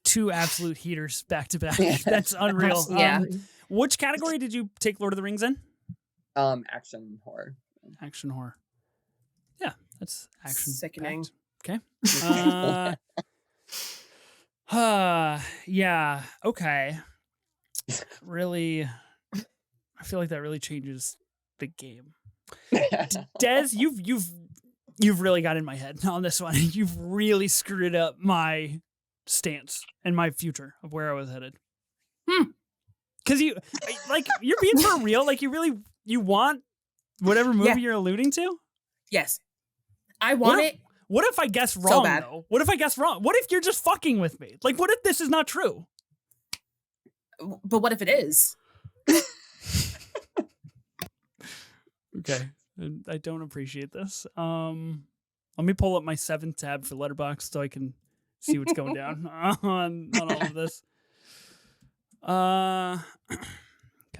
2 absolute heaters back to back. That's unreal. Yeah. Which category did you take Lord of the Rings in? Action horror. Action horror. Yeah, that's action. Sickening. Okay. Yeah. Okay. Really, I feel like that really changes the game. Des, you've really got in my head on this one. You've really screwed up my stance and my future of where I was headed. Because you're being for real. Like you want whatever movie you're alluding to. Yes, I want it. What if I guess wrong? So bad. Though? What if I guess wrong? What if you're just fucking with me? Like, what if this is not true? But what if it is? Okay, I don't appreciate this. Let me pull up my 7th tab for Letterboxd so I can see what's going down on all of this. Okay.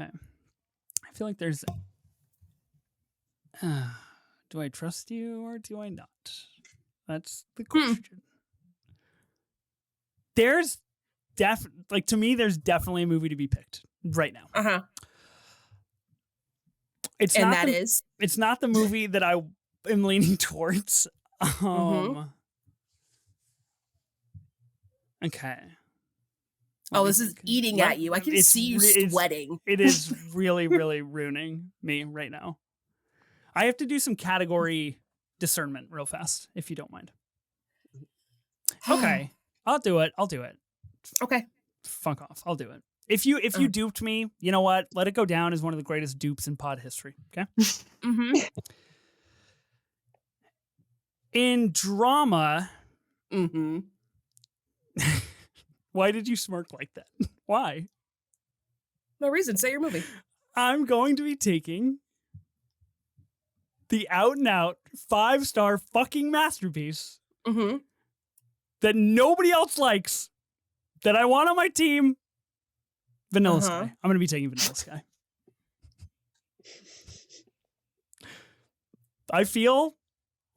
I feel like there's. Do I trust you or do I not? That's the question. There's to me, there's definitely a movie to be picked right now. It's and not that the, is It's not the movie that I am leaning towards. Okay. Let oh, me this is think. eating at you. I can see you sweating. It is really, really ruining me right now. I have to do some category discernment real fast, if you don't mind. Okay. I'll do it. Okay. Fuck off. I'll do it. If you duped me, you know what? Let it go down as one of the greatest dupes in pod history. Okay. In drama. Why did you smirk like that? Why? No reason. Say your movie. I'm going to be taking the out and out 5-star fucking masterpiece that nobody else likes, that I want on my team. Vanilla Sky. I'm going to be taking Vanilla Sky. I feel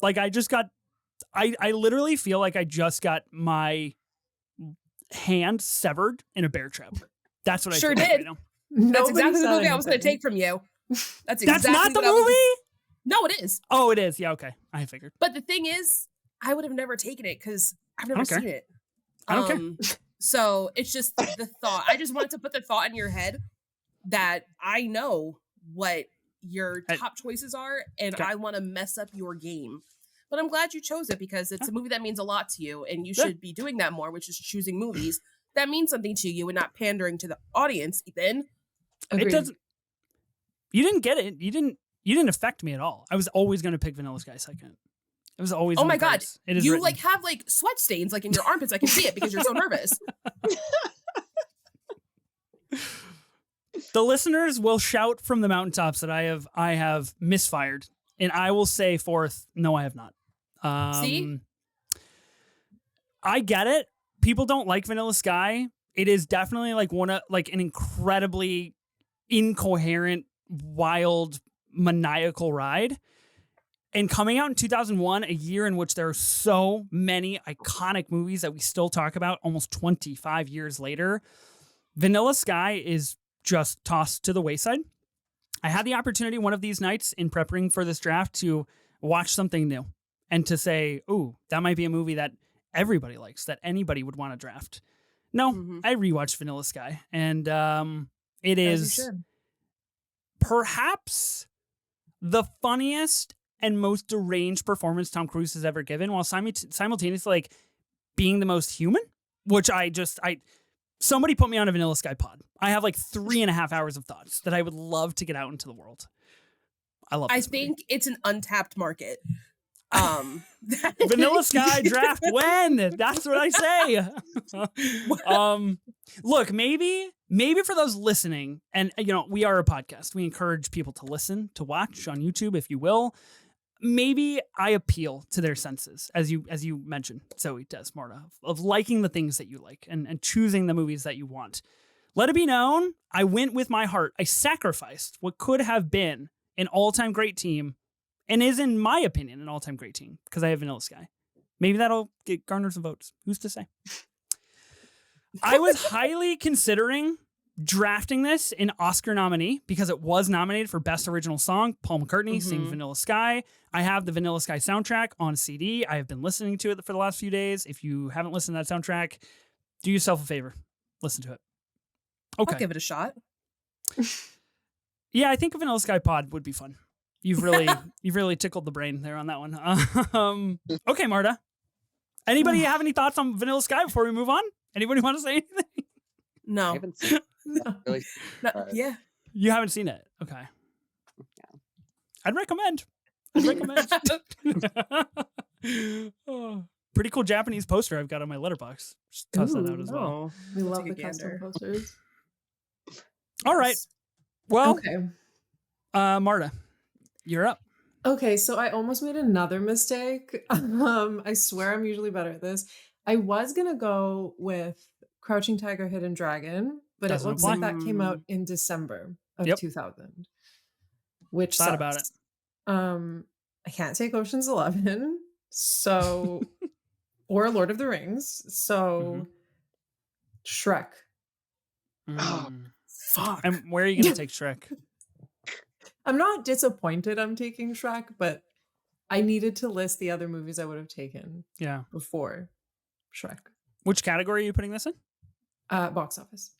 like I literally feel like I just got my hand severed in a bear trap. That's what I sure feel did. Right now. That's exactly the movie I was going to take from you. That's not the movie? No, it is. Oh, it is. Yeah, okay. I figured. But the thing is, I would have never taken it because I've never seen it. I don't care. So it's just the thought. I just wanted to put the thought in your head that I know what your top choices are, and I want to mess up your game. But I'm glad you chose it because it's a movie that means a lot to you, and you should be doing that more, which is choosing movies that mean something to you and not pandering to the audience, Ethan. Agreed. It doesn't. You didn't get it. You didn't affect me at all. I was always going to pick Vanilla Sky second. It was always. Oh my god! It is you written. have sweat stains in your armpits. I can see it because you're so nervous. The listeners will shout from the mountaintops that I have misfired, and I will say forth, no, I have not. See, I get it. People don't like Vanilla Sky. It is definitely an incredibly incoherent, wild, maniacal ride. And coming out in 2001, a year in which there are so many iconic movies that we still talk about almost 25 years later, Vanilla Sky is just tossed to the wayside. I had the opportunity one of these nights in preparing for this draft to watch something new and to say, ooh, that might be a movie that everybody likes, that anybody would want to draft. No, I rewatched Vanilla Sky, and it is perhaps the funniest and most deranged performance Tom Cruise has ever given, while simultaneously being the most human, which somebody put me on a Vanilla Sky pod. I have 3.5 hours of thoughts that I would love to get out into the world. I love this movie. Think it's an untapped market. Vanilla Sky draft when? That's what I say. Look, maybe for those listening, and we are a podcast. We encourage people to listen, to watch on YouTube, if you will. Maybe I appeal to their senses, as you mentioned, Zoe does, Marta, of liking the things that you like and choosing the movies that you want. Let it be known, I went with my heart. I sacrificed what could have been an all-time great team, and is, in my opinion, an all-time great team, because I have Vanilla Sky. Maybe that'll garner some votes. Who's to say? I was highly considering drafting this an Oscar nominee because it was nominated for Best Original Song. Paul McCartney sings Vanilla Sky. I have the Vanilla Sky soundtrack on CD. I have been listening to it for the last few days. If you haven't listened to that soundtrack, do yourself a favor. Listen to it. Okay. I'll give it a shot. Yeah, I think a Vanilla Sky pod would be fun. You've really tickled the brain there on that one. Okay, Marta. Anybody have any thoughts on Vanilla Sky before we move on? Anybody want to say anything? No. I haven't seen it. Really, yeah. You haven't seen it. Okay. Yeah. I'd recommend. Oh, pretty cool Japanese poster I've got on my letterbox. Just toss that out as well. We love the custom posters. All right. Well, okay. Marta, you're up. Okay, so I almost made another mistake. I swear I'm usually better at this. I was gonna go with Crouching Tiger, Hidden Dragon, but Doesn't it looks apply. like that came out in December of 2000, which Thought sucks. about it. I can't take Ocean's 11, so or Lord of the Rings, so Shrek. Fuck. And where are you gonna take Shrek? I'm not disappointed I'm taking Shrek, but I needed to list the other movies I would have taken Yeah. before Shrek. Which category are you putting this in? Box office.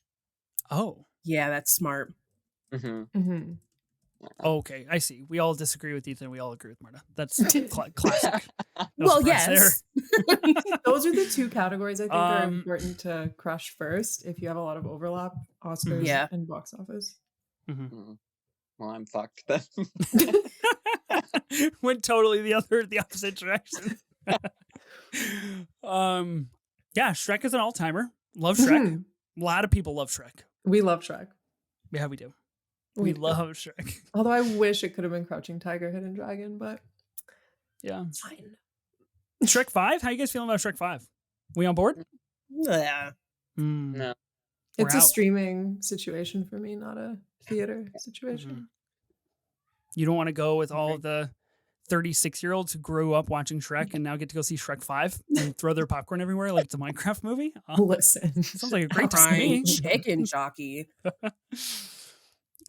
Oh. Yeah, that's smart. Mm-hmm. Okay, I see. We all disagree with Ethan. We all agree with Marta. That's classic. No Well, surprise yes. Those are the two categories I think are Um, important to crush first if you have a lot of overlap, Oscars Yeah. and box office. Mhm. Well, I'm fucked then. Went totally the opposite direction. Yeah, Shrek is an all-timer. Love Shrek. Mhm. A lot of people love Shrek. We love Shrek. Yeah, we do. We do. love Shrek. Although I wish it could have been Crouching Tiger, Hidden Dragon, but Yeah. it's fine. Shrek 5? How you guys feeling about Shrek 5? We on board? Yeah. No. We're It's a out. streaming situation for me, not a theater situation. Mhm. You don't want to go with all of the 36-year-olds who grew up watching Shrek and now get to go see Shrek 5 and throw their popcorn everywhere like it's a Minecraft movie? Listen. Sounds like a great time to Crying me. chicken jockey.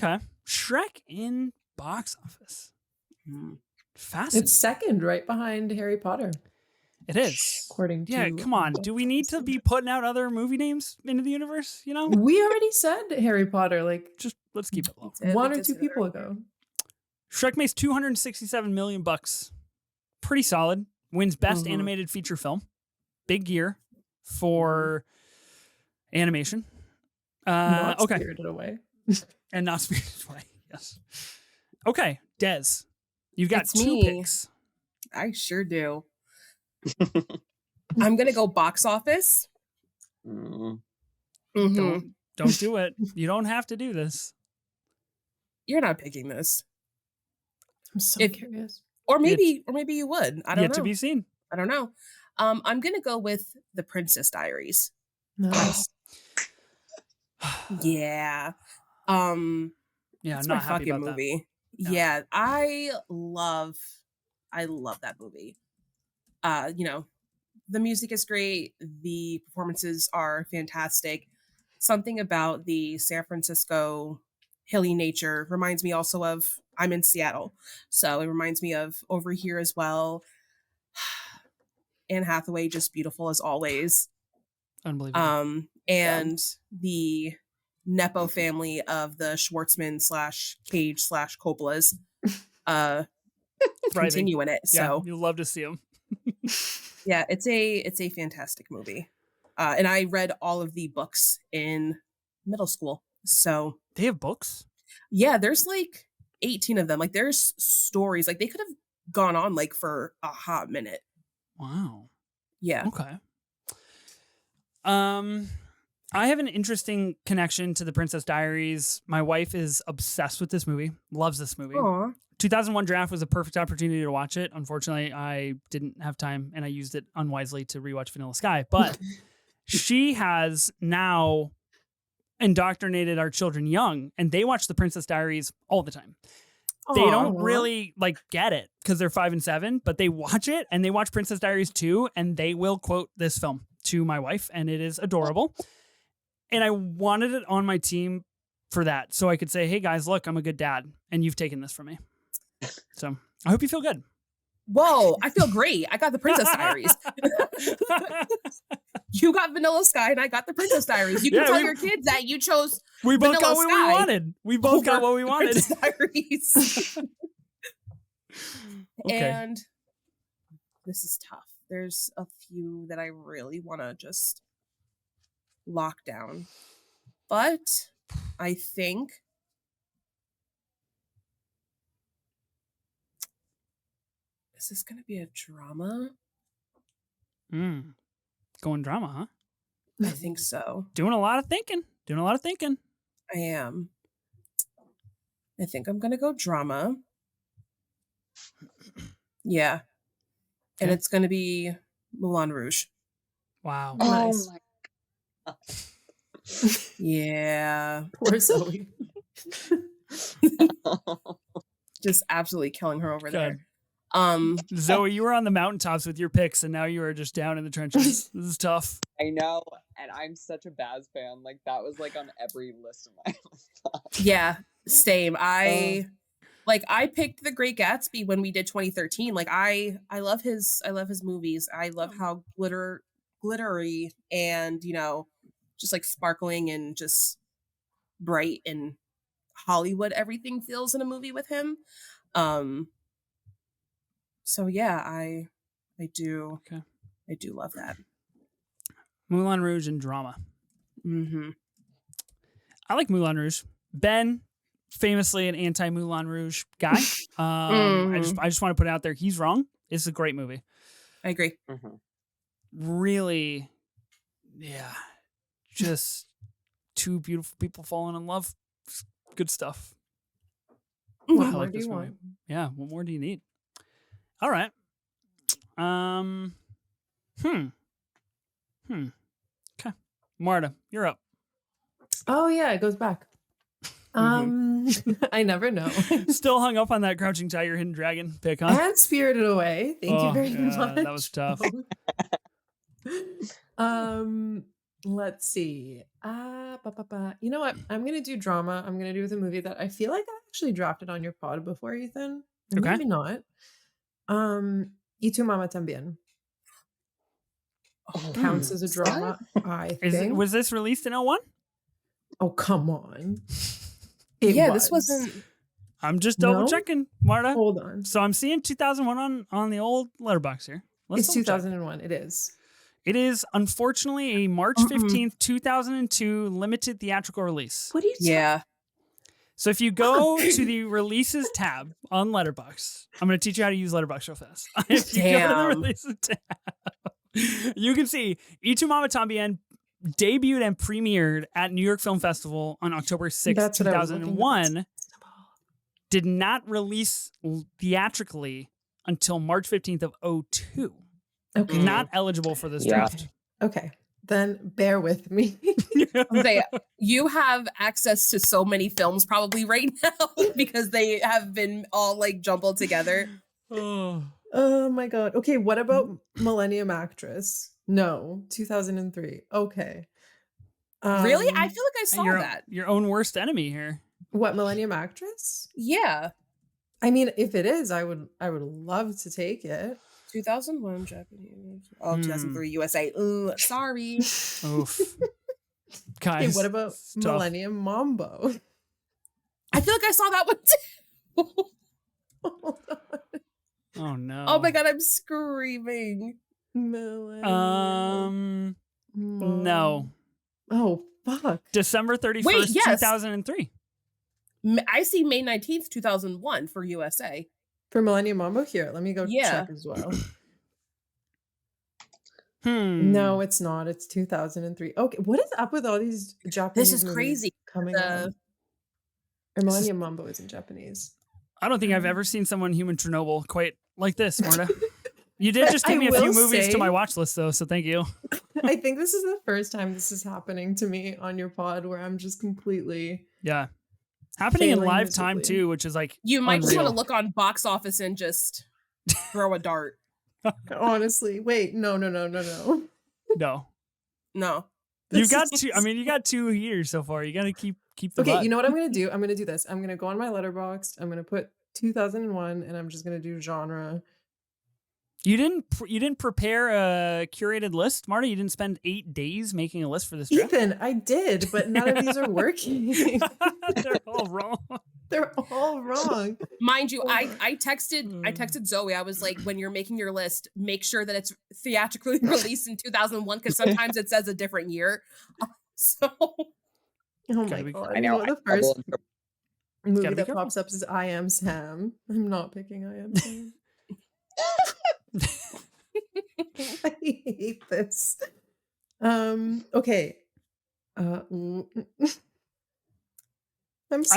Okay. Shrek in box office. Hmm. Fascinating. It's second right behind Harry Potter, It is. according to Yeah, come on. Do we need to be putting out other movie names into the universe? You know? We already said Harry Potter like Just let's keep it low. Yeah, one we or did two say that people earlier. ago. Shrek makes $267 million. Pretty solid. Wins Best Mhm. Animated Feature Film. Big year for animation. Not Okay. Spirited Away. And not Spirited Away. Yes. Okay. Des, you've got It's two me. picks. I sure do. I'm gonna go box office. Mm. Mhm. Don't do it. You don't have to do this. You're not picking this, I'm so If- curious. or maybe you would. I don't Yet know. to be seen. I don't know. I'm gonna go with The Princess Diaries. Nice. Yeah. Yeah, It's not my happy fucking about movie. Yeah. Yeah, I love that movie. The music is great. The performances are fantastic. Something about the San Francisco hilly nature reminds me also of I'm in Seattle. So it reminds me of Over Here as well. Anne Hathaway, just beautiful as always. that. Unbelievable. And the Nepo family of the Schwartzman / Cage / Coppola's Thriving. continue in it. Yeah, So you'll love to see them. yeah, it's a fantastic movie. And I read all of the books in middle school. So They have books? yeah, there's like 18 of them. Like there's stories. Like they could have gone on like for a hot minute. Wow. Yeah. Okay. I have an interesting connection to The Princess Diaries. My wife is obsessed with this movie, loves this movie. Aw. 2001 Draft was a perfect opportunity to watch it. Unfortunately, I didn't have time and I used it unwisely to rewatch Vanilla Sky. But she has now indoctrinated our children young and they watch The Princess Diaries all the time. They don't Aw. really like get it because they're 5 and 7, but they watch it and they watch Princess Diaries too, and they will quote this film to my wife, and it is adorable. And I wanted it on my team for that, so I could say, "Hey guys, look, I'm a good dad, and you've taken this from me." So I hope you feel good. Whoa, I feel great. I got the Princess Diaries. You got Vanilla Sky and I got the Princess Diaries. You can Yeah, tell we- your kids that you chose We both got Vanilla what Sky we wanted. We both got over what we wanted. Princess Diaries. Okay. And this is tough. There's a few that I really want to just lock down. But I think is this going to be a drama? Going drama, huh? I think so. Doing a lot of thinking. I am. I think I'm going to go drama. Yeah. And Okay. it's going to be Moulin Rouge. Wow. Nice. my Yeah. Poor Zoe. Just absolutely killing her over Good. there. Zoe, you were on the mountaintops with your picks, and now you are just down in the trenches. This is tough. I know, and I'm such a Baz fan. Like that was like on every list of my Yeah, same. Like I picked The Great Gatsby when we did 2013. Like I love his movies. I love how glittery and just like sparkling and just bright and Hollywood everything feels in a movie with him. So yeah, I do love that. Moulin Rouge and drama. Mm-hmm. I like Moulin Rouge. Ben, famously an anti Moulin Rouge guy. I just want to put it out there. He's wrong. It's a great movie. I agree. Really, just two beautiful people falling in love. Good stuff. What I more like do this you movie. want? Yeah. What more do you need? All right. Okay. Marta, you're up. Oh yeah, it goes back. I never know. Still hung up on that Crouching Tiger, Hidden Dragon pick, huh? And Spirited Away. Thank you very much. That was tough. Let's see. You know what? I'm gonna do drama. I'm gonna do with a movie that I feel like I actually drafted on your pod before, Ethan. Okay. Maybe not. Y tu mamá también counts as a drama. I think. Was this released in 01? Oh come on. This wasn't. I'm just double checking, Marta. Hold on. So I'm seeing 2001 on the old letterbox here. It's 2001. It is. It is unfortunately a March 15th, 2002 limited theatrical release. What are you? Yeah. So if you go to the releases tab on Letterboxd, I'm going to teach you how to use Letterboxd real fast. If you go to the releases tab, you can see Y tu mamá también debuted and premiered at New York Film Festival on October 6th, 2001. Did not release theatrically until March 15th of 2002. Okay. Not eligible for this draft. Okay. Then bear with me. You have access to so many films probably right now because they have been all like jumbled together. Oh my God. Okay. What about Millennium Actress? No, 2003. Okay. Really? I feel like I saw that. Your own worst enemy here. What, Millennium Actress? Yeah. I mean, if it is, I would love to take it. 2001 Japanese. Oh, 2003 USA. Ooh, sorry. Oof. Guys, Okay, what about Millennium Mambo? I feel like I saw that one too. Oh no. Oh my God, I'm screaming. Millennium no. Oh fuck. December 31st, Wait, yes. 2003. I see May 19th, 2001 for USA. For Millennium Mambo? Here, let me go check as well. No, it's not. It's 2003. Okay, what is up with all these Japanese This is crazy. coming out? Or Millennium Mambo isn't Japanese. I don't think I've ever seen someone human Chernobyl quite like this, Marta. You did just give me a few movies to my watch list, though, so thank you. I think this is the first time this is happening to me on your pod where I'm just completely... Yeah. Happening in live miserably. time, too, which is like You might just unreal. want to look on box office and just throw a dart. Honestly. Wait, no. No. No. You've got two. I mean, you got 2 years so far. You got to keep the Okay, butt. you know what I'm going to do? I'm going to do this. I'm going to go on my Letterboxd. I'm going to put 2001 and I'm just going to do genre. You didn't prepare a curated list, Marta? You didn't spend 8 days making a list for this draft? Ethan, I did, but none of these are working. They're all wrong. They're all wrong. Mind you, I texted Zoe. I was like, when you're making your list, make sure that it's theatrically released in 2001 because sometimes it says a different year. So, Oh my God. I know. The first movie Gotta be that careful. pops up is I Am Sam. I'm not picking I Am Sam. I hate this. Okay. I'm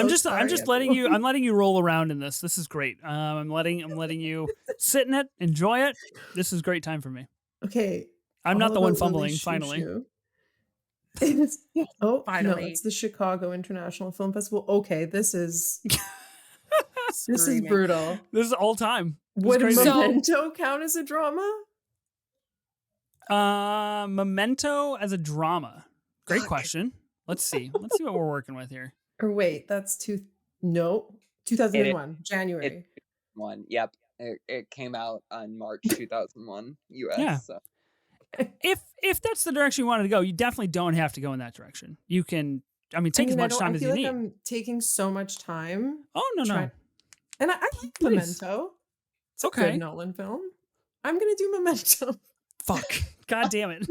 just letting you roll around in this. This is great. I'm letting you sit in it, enjoy it. This is great time for me. Okay. I'm not the All one About fumbling, Lily Shoo finally. Shoo. No, Finally. it's the Chicago International Film Festival. Okay, this is Screaming. brutal. This is all time. Would crazy. Memento count as a drama? Memento as a drama. Great question. Let's see. Let's see what we're working with here. Or wait, that's no. 2001, January. It one. Yep. It came out on March 2001 US. Yeah. So. If that's the direction you wanted to go, you definitely don't have to go in that direction. You can, take as much time as you need. I'm taking so much time. Oh, no. And I like Memento. It's a Okay. good Nolan film. I'm going to do Memento. Fuck. God damn it.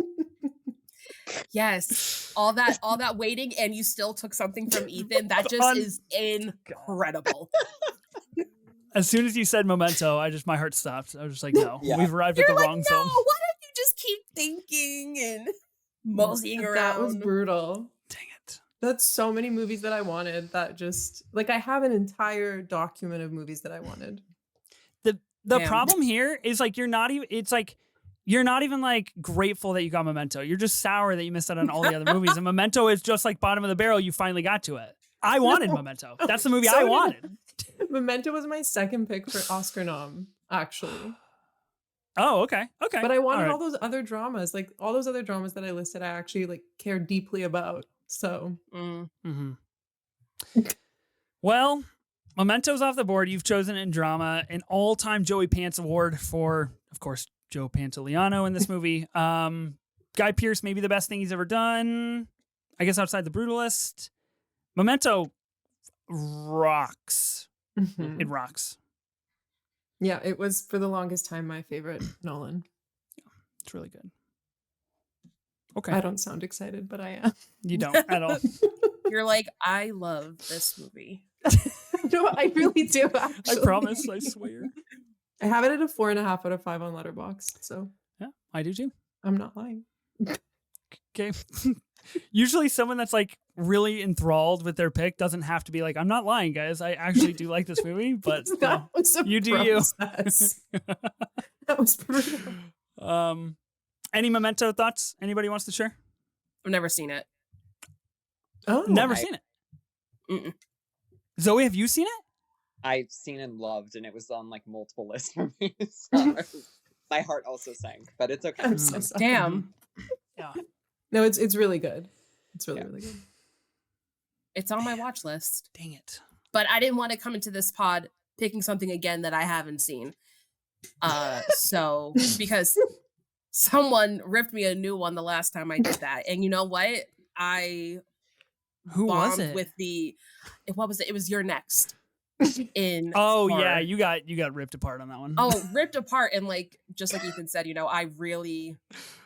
Yes. All that waiting, and you still took something from Ethan. That just is incredible. As soon as you said Memento, my heart stopped. I was just like, no, we've arrived at the wrong film. No, why don't you just keep thinking and moseying around? That was brutal. Dang it. That's so many movies that I wanted that just, like, I have an entire document of movies that I wanted. The problem here is, like, you're not even like grateful that you got Memento. You're just sour that you missed out on all the other movies. And Memento is just like bottom of the barrel. You finally got to it. I wanted Memento. That's the movie I wanted. Memento was my second pick for Oscar nom, actually. Oh, okay. But I wanted all those other dramas. Like, all those other dramas that I listed, I actually, like, care deeply about. So. Mm-hmm. Well, Memento's off the board. You've chosen in drama an all-time Joey Pants award for, of course, Joe Pantoliano in this movie. Guy Pearce, maybe the best thing he's ever done. I guess outside The Brutalist. Memento rocks. Mm-hmm. It rocks. Yeah, it was for the longest time my favorite Nolan. It's really good. Okay. I don't sound excited, but I am. You don't at all. You're like, I love this movie. No, I really do, actually. I promise. I swear. I have it at a 4.5 out of 5 on Letterboxd, so Yeah, I do too. I'm not lying. Okay. Usually someone that's like really enthralled with their pick doesn't have to be like, I'm not lying, guys. I actually do like this movie, but no, you do you. That was brutal. Any Memento thoughts anybody wants to share? I've never seen it. Oh, Never seen it. Mm-mm. Zoe, have you seen it? I've seen and loved, and it was on like multiple lists for me. So my heart also sank, but it's okay. I'm so sorry. Damn. Yeah. No, it's really good. It's really, really good. It's on my watch list. Dang it. But I didn't want to come into this pod picking something again that I haven't seen. So because someone ripped me a new one the last time I did that. And you know what? Who was it? With what was it? It was You're Next. In yeah, you got ripped apart on that one. Ripped apart, and like just like Ethan said, I really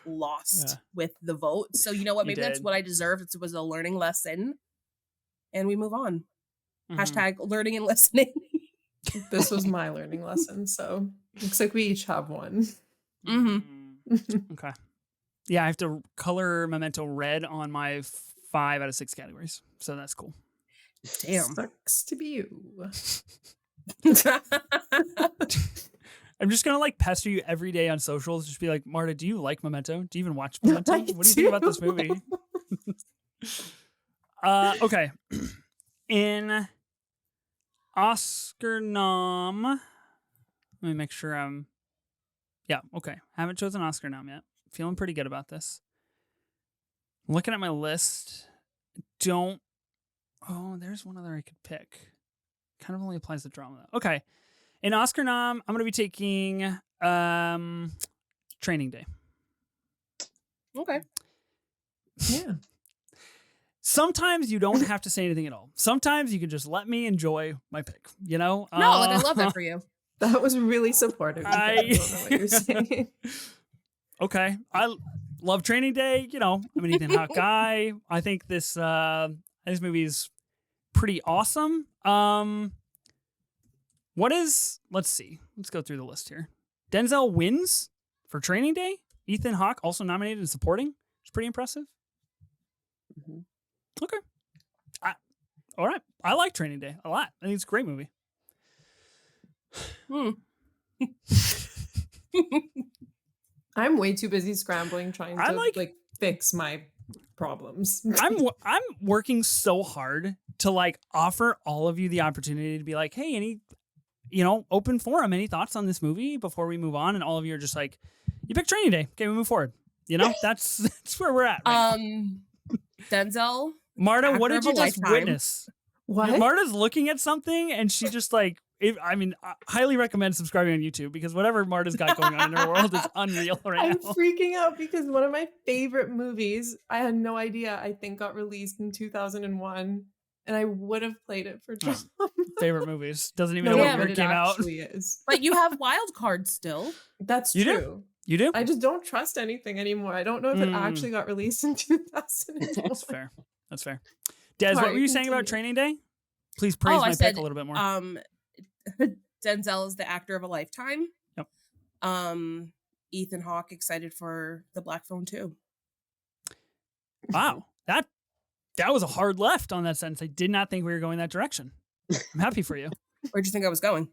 lost with the vote. So you know what? Maybe that's what I deserved. It was a learning lesson, and we move on. Mm-hmm. # learning and listening. This was my learning lesson, so looks like we each have one. Mm-hmm. Okay. Yeah, I have to color Memento red on my 5 out of 6 categories, so that's cool. Damn. Sucks to be you. I'm just gonna like pester you every day on socials. Just be like, Marta, do you like Memento? Do you even watch Memento? What do you think about this movie? Okay. In Oscar nom, let me make sure I'm. Yeah, okay. Haven't chosen Oscar nom yet. Feeling pretty good about this. Looking at my list, Oh, there's one other I could pick. Kind of only applies to drama though. Okay. In Oscar nom, I'm going to be taking Training Day. Okay. Yeah. Sometimes you don't have to say anything at all. Sometimes you can just let me enjoy my pick, No, I love that for you. That was really supportive. I don't know what you're saying. Okay. I love Training Day. I'm an Ethan Hawke guy. I think this movie is pretty awesome. Let's see. Let's go through the list here. Denzel wins for Training Day. Ethan Hawke also nominated in supporting. It's pretty impressive. Mm-hmm. Okay. All right. I like Training Day a lot. I think it's a great movie. I'm way too busy scrambling trying to fix my problems. I'm working so hard to offer all of you the opportunity to be like, hey, any open forum, any thoughts on this movie before we move on? And all of you are just like, you picked Training Day. Okay, we move forward. That's where we're at. Right Denzel. Marta, what did you just witness? What? Marta's looking at something and she just like, I highly recommend subscribing on YouTube because whatever Marta's got going on in her world is unreal right I'm now. freaking out because one of my favorite movies, I had no idea, I think got released in 2001, and I would have played it for drama. Favorite movies. Doesn't even No, know yeah, what year but it it came out. actually is. But you have wild cards still. That's You do? true. You do? I just don't trust anything anymore. I don't know if it actually got released in 2001. That's fair. That's fair. Des, what were you saying about Training Day? Please praise my pick a little bit more. Denzel is the actor of a lifetime. Yep. Ethan Hawke excited for the Black Phone 2. Wow. That was a hard left on that sentence. I did not think we were going that direction. I'm happy for you. Where'd you think I was going?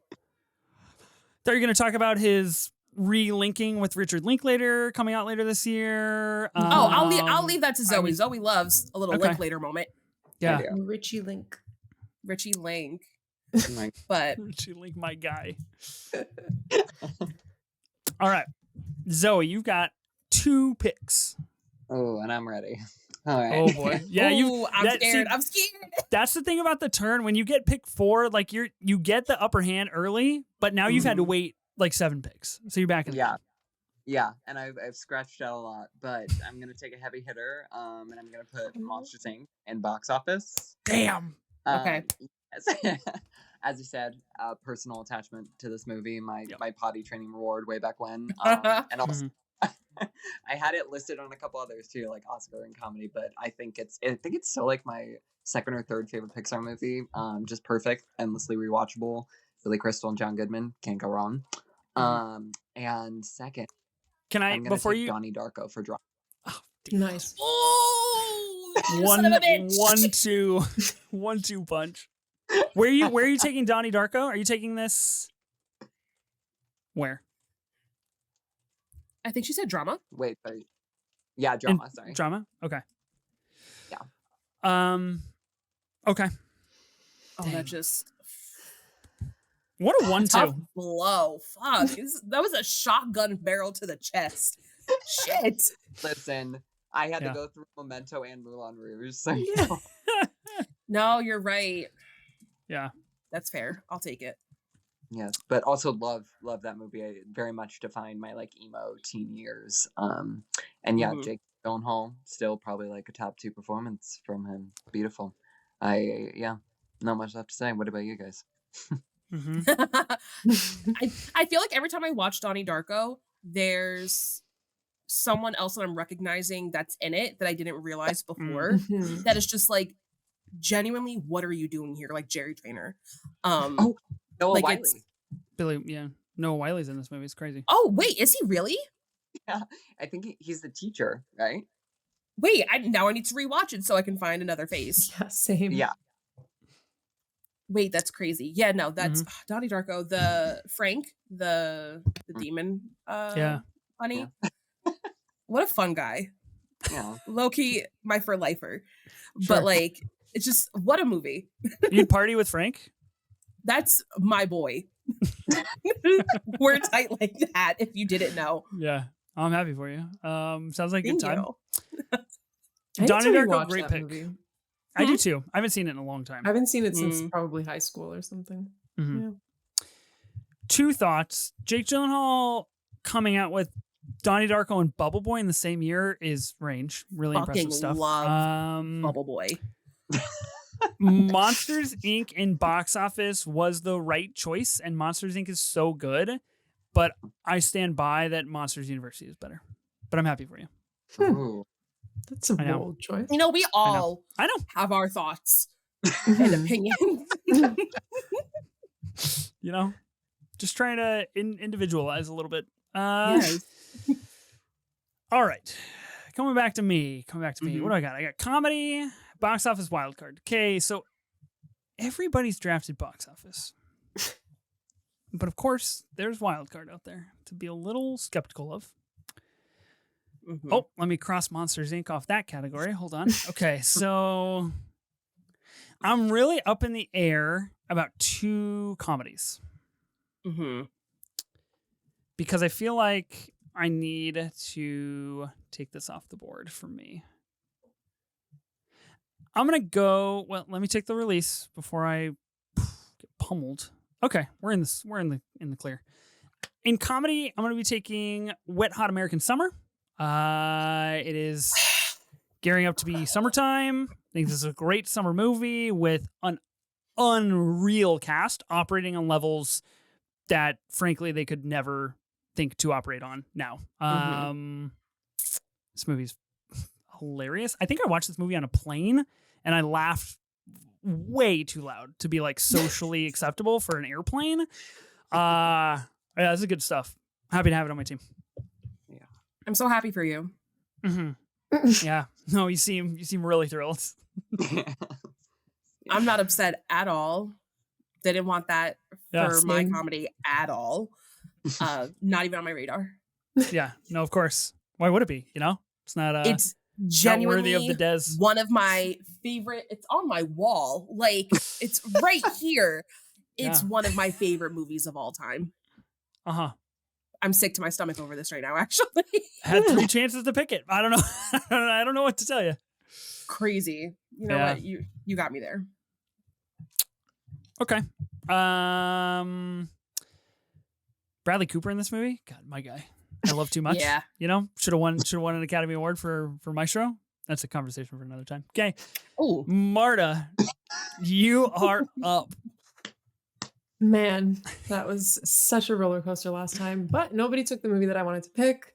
Thought you were going to talk about his relinking with Richard Linklater coming out later this year. I'll leave that to Zoe. Zoe loves a little Linklater moment. Yeah. Richie Link. Richie Link. My- But Richie Link, my guy. All right. Zoe, you've got 2 picks. Oh, and I'm ready. All right. Oh boy. Yeah, I'm scared. I'm scared. That's the thing about the turn. When you get pick 4, like you get the upper hand early, but now you've had to wait like 7 picks. So you're back in the game. Yeah, and I've scratched out a lot, but I'm gonna take a heavy hitter, and I'm gonna put Monsters Inc. in box office. Damn. Okay. As you said, personal attachment to this movie, my potty training reward way back when, and also I had it listed on a couple others too, like Oscar and comedy, but I think it's still like my second or third favorite Pixar movie. Just perfect, endlessly rewatchable. Billy Crystal and John Goodman, can't go wrong. And second, can I I'm gonna before take you Donnie Darko for drama. Nice. Oh, one, son of a bitch. 1-2 punch. Where are you taking Donnie Darko? Are you taking this? Where? I think she said drama. Wait, sorry. Yeah, drama. Sorry. Drama. Okay. Yeah. Okay. Oh, Dang. that just What a 1-2. tough blow. Fuck. That was a shotgun barrel to the chest. Shit. Listen, I had to go through Memento and Moulin Rouge. So No, you're right. Yeah. That's fair. I'll take it. yes, but also love that movie. I very much defined my like emo teen years. And yeah, Jake Gyllenhaal still probably like a top 2 performance from him. Beautiful. Not much left to say. What about you guys? I feel like every time I watch Donnie Darko, there's someone else that I'm recognizing that's in it that I didn't realize before. That is just like, genuinely, what are you doing here? Like Jerry Trainer. Noah like Wiley. Billy, Noah Wiley's in this movie. It's crazy. Oh, wait, is he really? Yeah, I think he's the teacher, right? Wait, now I need to rewatch it so I can find another face. Yeah, same. Yeah. Wait, that's crazy. Yeah, no, that's Donnie Darko, the Frank, the demon honey. Yeah. What a fun guy. Yeah. Low-key, my for lifer. Sure. But like, it's just, what a movie. You'd party with Frank? That's my boy. We're tight like that, if you didn't know. Yeah. I'm happy for you. Sounds like a good Thank time. you. Donnie Darko, great pick. Movie. I do too. I haven't seen it in a long time. I haven't seen it since probably high school or something. Yeah. 2 thoughts. Jake Gyllenhaal coming out with Donnie Darko and Bubble Boy in the same year is range. Really Fucking impressive stuff. love Bubble Boy. Monsters Inc. in box office was the right choice, and Monsters Inc. is so good, but I stand by that Monsters University is better. But I'm happy for you. Ooh. That's a bold choice. You know, we all I know. have our thoughts and opinions. You know, just trying to individualize a little bit. Yes. All right. Coming back to me. What do I got? I got comedy, box office, wild card. Okay, so everybody's drafted box office. But of course, there's wild card out there to be a little skeptical of. Oh, let me cross Monsters Inc. off that category. Hold on. Okay, so I'm really up in the air about 2 comedies. Because I feel like I need to take this off the board for me. I'm gonna go. Well, let me take the release before I get pummeled. Okay, we're in this. We're in the clear. In comedy, I'm gonna be taking Wet Hot American Summer. It is gearing up to be summertime. I think this is a great summer movie with an unreal cast operating on levels that, frankly, they could never think to operate on now. This movie's hilarious. I think I watched this movie on a plane and I laughed way too loud to be like socially acceptable for an airplane. Yeah, this is good stuff. Happy to have it on my team. Yeah. I'm so happy for you. Yeah. No, you seem really thrilled. I'm not upset at all. Didn't want that for my comedy at all. Not even on my radar. Yeah. No, of course. Why would it be? You know, it's not. It's genuinely worthy of the Des. One of my favorite. It's on my wall. Like, it's right here. It's one of my favorite movies of all time. I'm sick to my stomach over this right now, actually. Had 3 chances to pick it. I don't know. I don't know what to tell you. Crazy. You know what? You got me there. Okay. Bradley Cooper in this movie? God, my guy. I love too much. Yeah. You know, should have won an Academy Award for Maestro. That's a conversation for another time. Okay. Oh, Marta, you are up. Man, that was such a roller coaster last time, but nobody took the movie that I wanted to pick.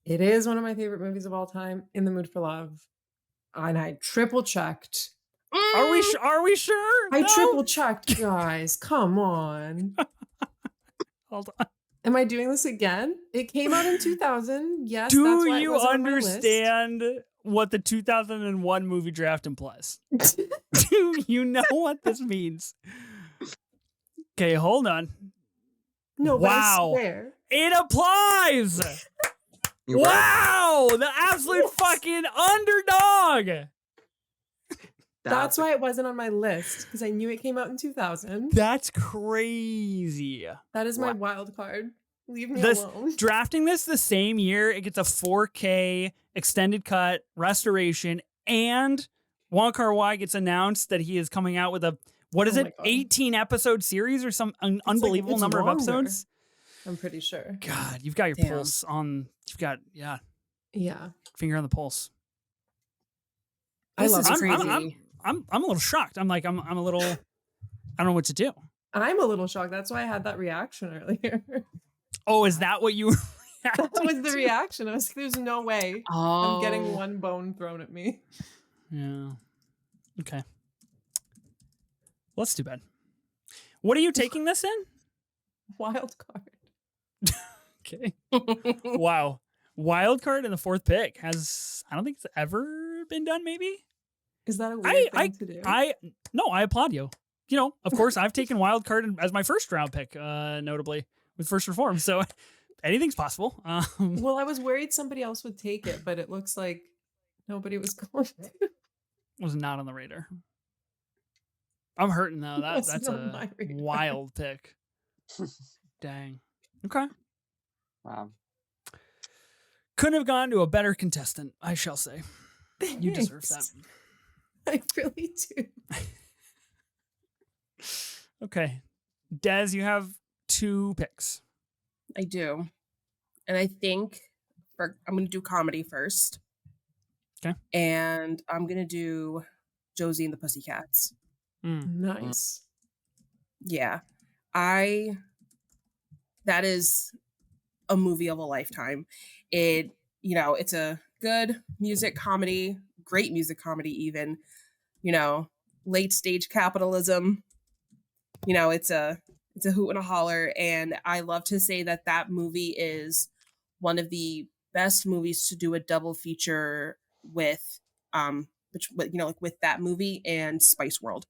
It is one of my favorite movies of all time, In the Mood for Love. And I triple checked. Are we sure? I triple checked, guys. Come on. Hold on. Am I doing this again? It came out in 2000. Yes. Do that's why it you wasn't on my list. understand what the 2001 movie draft implies? Do you know what this means? Okay, hold on. No, wow. but I swear. It applies. Wow, the absolute fucking underdog. That's why it wasn't on my list, because I knew it came out in 2000. That's crazy. That is my wild card. Leave me alone. Drafting this the same year, it gets a 4K extended cut restoration, and Wong Kar-wai gets announced that he is coming out with a 18 episode series or some unbelievable number of episodes. I'm pretty sure. God, you've got your pulse on. You've got finger on the pulse. This is crazy. I'm a little shocked. I'm a little. I don't know what to do. I'm a little shocked. That's why I had that reaction earlier. Oh, is that what you were That was the reaction. I was like, there's no way I'm getting one bone thrown at me. Yeah. Okay. Well, that's too bad. What are you taking this in? Wild card. Okay. Wow. Wild card in the 4th pick I don't think it's ever been done, maybe? Is that a weird thing to do? No, I applaud you. You know, of course, I've taken wild card as my first round pick, notably with First Reform. So anything's possible. Well, I was worried somebody else would take it, but it looks like nobody was going to. Was not on the radar. I'm hurting though. That's a wild pick. Dang. Okay. Wow. Couldn't have gone to a better contestant, I shall say. You deserve that. I really do. Okay. Des, you have 2 picks. I do. And I think I'm going to do comedy first. Okay. And I'm going to do Josie and the Pussycats. Nice. Yeah. That is a movie of a lifetime. It's a good music comedy, great music comedy even, late stage capitalism. It's a hoot and a holler, and I love to say that movie is one of the best movies to do a double feature with with that movie and Spice World.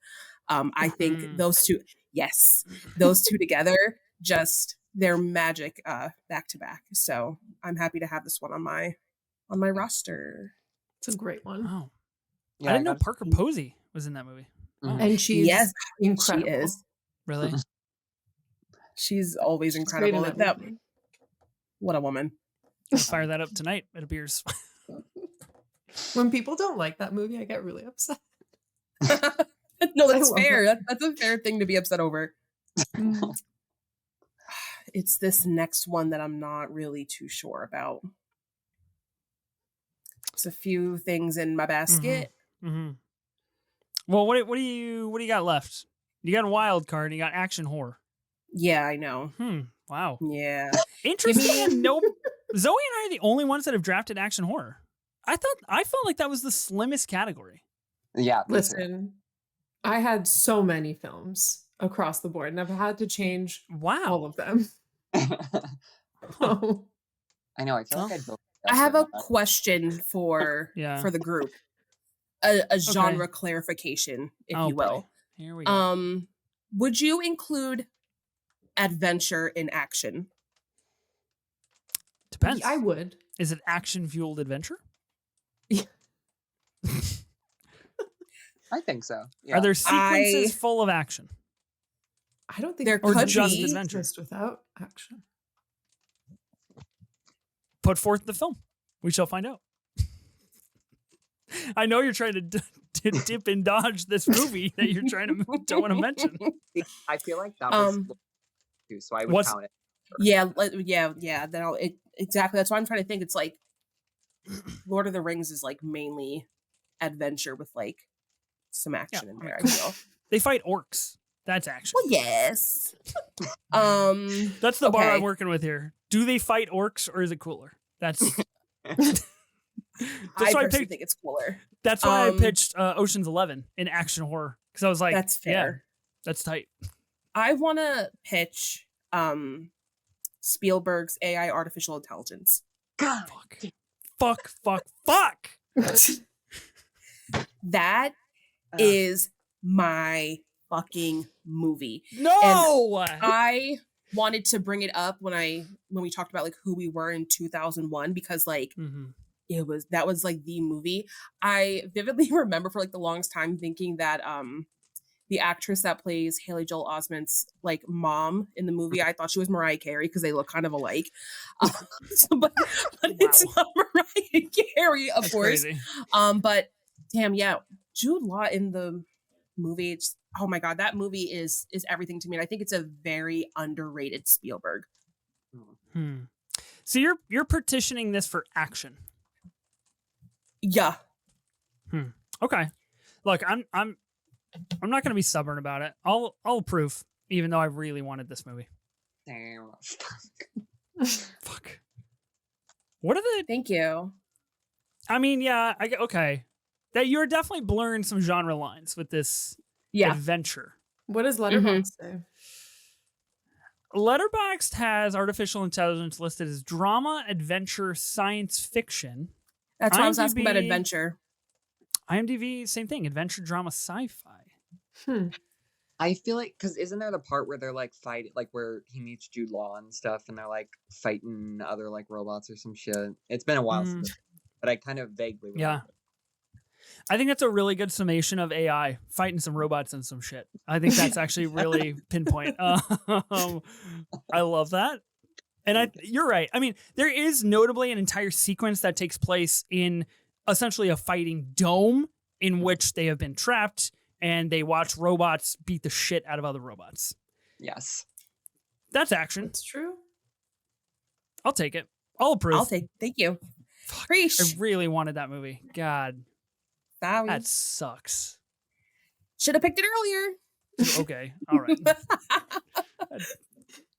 I think those two together, just they're magic back to back. So I'm happy to have this one on my roster. It's a great one. Oh, yeah, I didn't know Parker Posey was in that movie. Oh. And she's incredible. She is. Really? She's always incredible. What a woman. I'll fire that up tonight. It appears. When people don't like that movie, I get really upset. No, I that's love fair. That's a fair thing to be upset over. Mm. It's this next one that I'm not really too sure about. There's a few things in my basket. Mm-hmm. Well, what do you got left? You got a wild card. And you got action horror. Yeah, I know. Wow. Yeah. Interesting. And no, Zoe and I are the only ones that have drafted action horror. I felt like that was the slimmest category. Yeah. Listen, I had so many films across the board, and I've had to change all of them. Oh. I know. I feel like I have a question for the group. A genre clarification, if you will. Boy. Here we go. Would you include adventure in action? Depends. I would. Is it action fueled adventure? Yeah. I think so. Yeah. Are there sequences full of action? I don't think there or could just be adventure just without action. Put forth the film. We shall find out. I know you're trying to dip and dodge this movie that you're trying to don't want to mention. I feel like that was too, so I would count it. Yeah. Then exactly. That's why I'm trying to think. It's like Lord of the Rings is like mainly adventure with like some action in there. I feel they fight orcs. That's action. Well, yes. That's the bar I'm working with here. Do they fight orcs or is it cooler? That's. I personally think it's cooler. That's why I pitched Ocean's 11 in action horror because I was like, that's fair. Yeah, that's tight. I want to pitch Spielberg's AI artificial intelligence. God. Fuck. That is my fucking movie. No, and I wanted to bring it up when we talked about like who we were in 2001 because like that was like the movie. I vividly remember for like the longest time thinking that the actress that plays Haley Joel Osment's like mom in the movie, I thought she was Mariah Carey because they look kind of alike. But it's not Mariah Carey, of course. Crazy. But damn, yeah, Jude Law in the movie. Oh my god, that movie is everything to me. And I think it's a very underrated Spielberg. So you're petitioning this for action. Yeah. Okay. Look, I'm not going to be stubborn about it. I'll approve, even though I really wanted this movie. Damn. Fuck. What are the? Thank you. I mean, yeah. Okay. That you're definitely blurring some genre lines with this adventure. What does Letterboxd say? Letterboxd has artificial intelligence listed as drama, adventure, science fiction. That's why I was asking about adventure. IMDb, same thing. Adventure, drama, sci-fi. I feel like, because isn't there the part where they're like fighting, like where he meets Jude Law and stuff, and they're like fighting other like robots or some shit? It's been a while since, but I kind of vaguely remember. Yeah. I think that's a really good summation of AI fighting some robots and some shit. I think that's actually really pinpoint. I love that. And you're right. I mean, there is notably an entire sequence that takes place in essentially a fighting dome in which they have been trapped and they watch robots beat the shit out of other robots. Yes. That's action. It's true. I'll take it. I'll approve. Thank you. Fuck, I really wanted that movie. God. Sorry. That sucks. Should have picked it earlier. Okay. All right.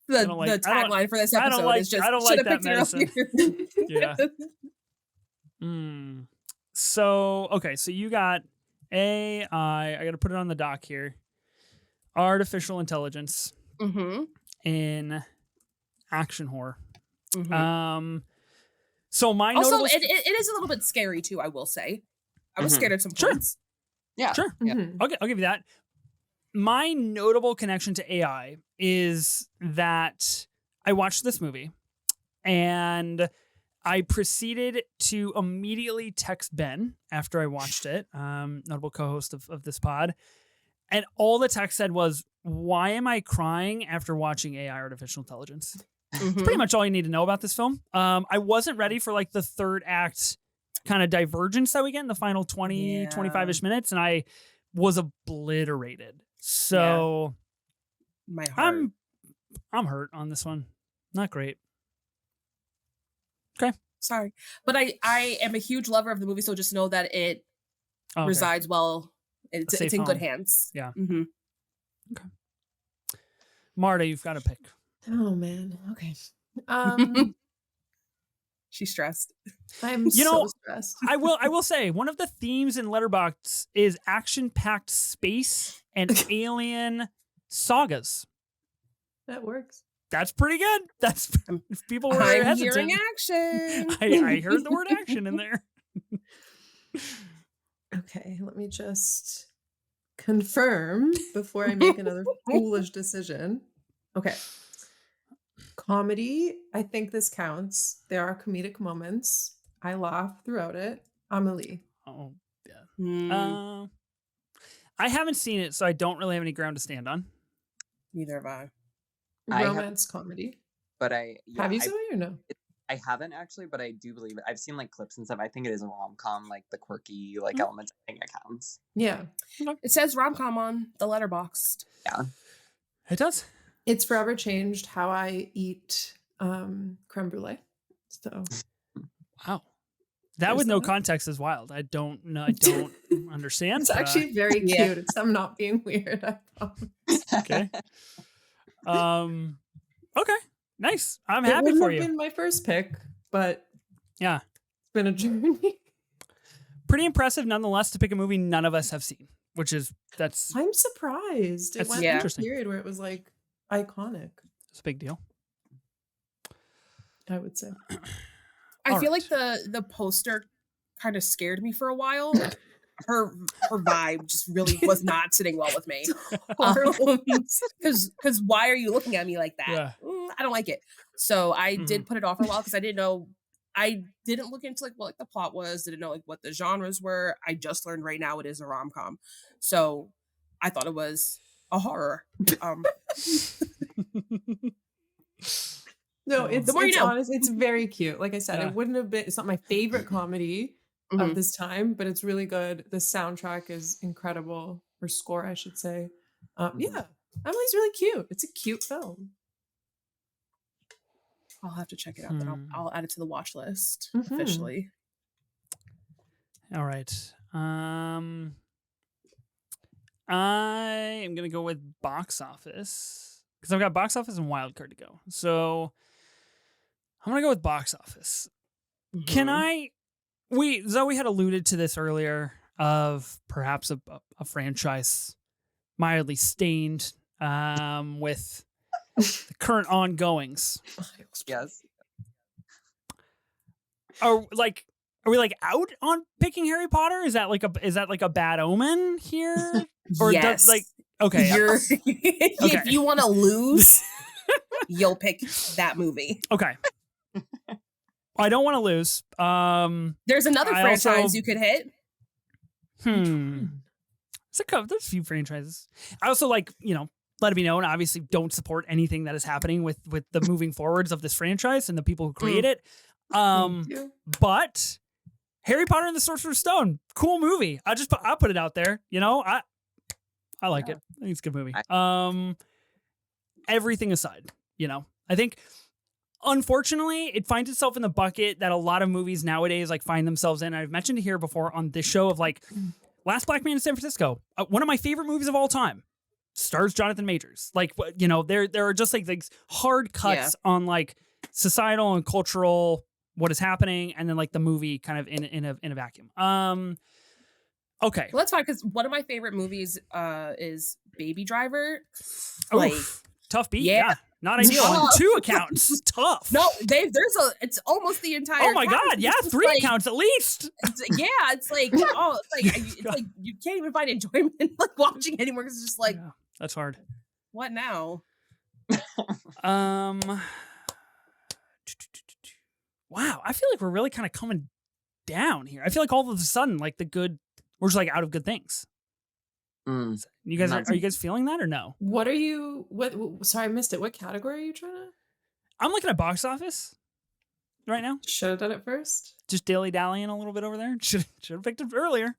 The tagline for this episode is just, I don't like that medicine. Yeah. So, okay. So you got AI. I got to put it on the dock here. Artificial intelligence in action horror. So my also, it is a little bit scary too, I will say. I was scared at some points. Yeah. Sure. Okay, I'll give you that. My notable connection to AI is that I watched this movie and I proceeded to immediately text Ben after I watched it, notable co-host of this pod. And all the text said was, why am I crying after watching AI artificial intelligence? It's pretty much all you need to know about this film. I wasn't ready for like the third act kind of divergence that we get in the final 20, 25-ish minutes. And I was obliterated. So My heart. I'm hurt on this one. Not great. Sorry, but I am a huge lover of the movie, so just know that it Okay. resides well. It's safe in good home. hands. Yeah. Mm-hmm. Marta, you've got to pick. Oh man. Okay. She's stressed. I'm You know, so stressed. I will say one of the themes in Letterboxd is action-packed space and alien sagas. That works. That's pretty good. That's if people were I'm hesitant. hearing action. I heard the word action in there. Okay, let me just confirm before I make another foolish decision. Okay. Comedy, I think this counts. There are comedic moments. I laugh throughout it. Amelie. Oh, yeah. Mm, I haven't seen it, so I don't really have any ground to stand on. neither have I. I have- Romance comedy. But Have you, Zoe, or no? I haven't actually, but I do believe it. I've seen like clips and stuff. I think it is a rom-com, like the quirky like elements. I think it counts. Yeah. It says rom-com on the Letterboxd. Yeah. It does. It's forever changed how I eat creme brulee. So Wow. That There's with no that. context is wild. I don't know. I don't understand. it's actually very Yeah. cute. I'm not being weird. I promise. okay. Okay. Nice. I'm It happy wouldn't for have you. been my first pick, but Yeah. it's been a journey. Pretty impressive nonetheless to pick a movie none of us have seen, which is that's I'm surprised. It That's went Yeah. through a interesting. period where it was like iconic, a big deal. I would say. I All feel right. like the poster kind of scared me for a while. Her vibe just really was not sitting well with me. Because why are you looking at me like that? Yeah. I don't like it. So I Mhm. did put it off for a while because I didn't know. I didn't look into like what like the plot was. Didn't know like what the genres were. I just learned right now it is a rom-com. So I thought it was a horror. No, Oh. it's The more you it's know. honest. It's very cute. Like I said, Yeah. it wouldn't have been. It's not my favorite comedy Mhm. of this time, but it's really good. The soundtrack is incredible, or score, I should say. Yeah, Emily's really cute. It's a cute film. I'll have to check it out. Then Hmm. I'll add it to the watch list Mhm. officially. All right. I am gonna go with box office because I've got box office and wild card to go. So I'm gonna go with box office. Can I? Zoe had alluded to this earlier of perhaps a franchise mildly stained with the current ongoings. Yes. Are we like out on picking Harry Potter? Is that like a bad omen here? Or Yes. does like okay? You're, if you want to lose, you'll pick that movie. Okay. I don't want to lose. There's another I franchise also- you could hit. There's a few franchises. I also let it be known, obviously don't support anything that is happening with the moving forwards of this franchise and the people who create it. Thank you. But Harry Potter and the Sorcerer's Stone, cool movie. I'll put it out there. I like it. I think it's a good movie. Everything aside, I think unfortunately it finds itself in the bucket that a lot of movies nowadays find themselves in. I've mentioned it here before on this show of Last Black Man in San Francisco, one of my favorite movies of all time, stars Jonathan Majors. There are just these hard cuts on societal and cultural what is happening, and then the movie kind of in a vacuum. Okay. Well, that's fine because one of my favorite movies is Baby Driver. Oof. Tough beat. Yeah. Yeah. Not ideal on Tough. 2 accounts. Tough. No, it's almost the entire. Oh my cast. God. It's Yeah. just 3 accounts at least. It's like you can't even find enjoyment in watching it anymore because it's just Yeah, that's hard. what now? Wow. I feel like we're really kind of coming down here. I feel like all of a sudden, the good, we're just out of good things. Mm. You guys Nice. are you guys feeling that or no? What are you? Sorry, I missed it. What category are you trying to? I'm looking at box office right now. Should have done it first. Just dilly dallying a little bit over there. Should have picked it earlier.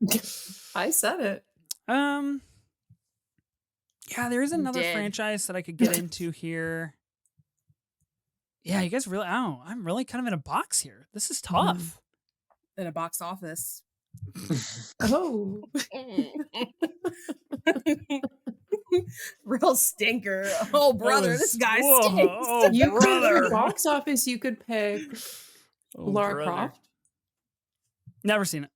I said it. Yeah, there is another did. franchise that I could get into here. Yeah, you guys really, I'm really kind of in a box here. This is tough. In a box office. Oh. Real stinker. Oh, brother, this guy stinks. Oh, You could, in brother. the box office, you could pick Oh, Lara brother. Croft. Never seen it.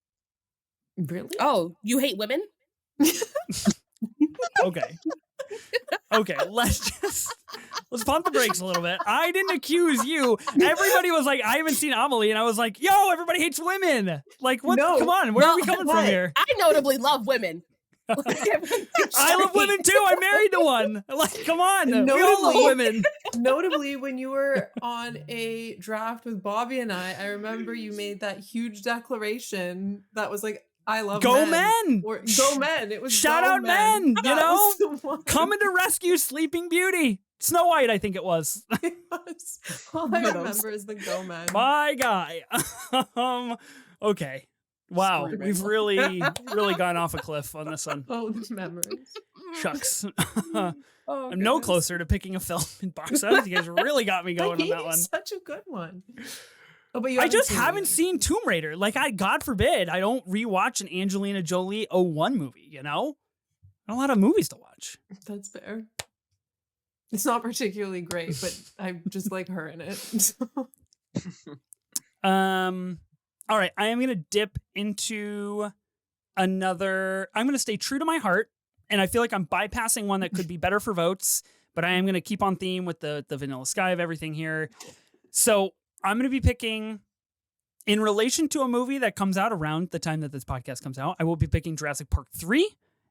Really? Oh, you hate women? Okay. Okay, let's pump the brakes a little bit. I didn't accuse you. Everybody was like, I haven't seen Amelie, and I was like, yo, everybody hates women. Like, what? No. Come on, where are we coming from here? I notably love women. I love women too. I'm married to one. Like, come on. We all love Notably- women. Notably, when you were on a draft with Bobby and I remember you made that huge declaration that was like, I love Go men. men. Or, go men. It was Shout go out men, you That know? was the one. Coming to rescue Sleeping Beauty. Snow White, I think it was. It was- All I remember is the go men. My guy. Okay. Wow. Screaming. We've really gone off a cliff on this one. Oh, the memories. Shucks. Oh, I'm no goodness. closer to picking a film in box office. You guys really got me I going on gave that you one. such a good one. Oh, but you I just haven't it. seen Tomb Raider. Like, God forbid, I don't rewatch an Angelina Jolie 01 movie, you know? Not a lot of movies to watch. That's fair. It's not particularly great, but I just like her in it. All right, I am going to dip into another. I'm going to stay true to my heart, and I feel like I'm bypassing one that could be better for votes, but I am going to keep on theme with the vanilla sky of everything here. So I'm going to be picking, in relation to a movie that comes out around the time that this podcast comes out, I will be picking Jurassic Park 3,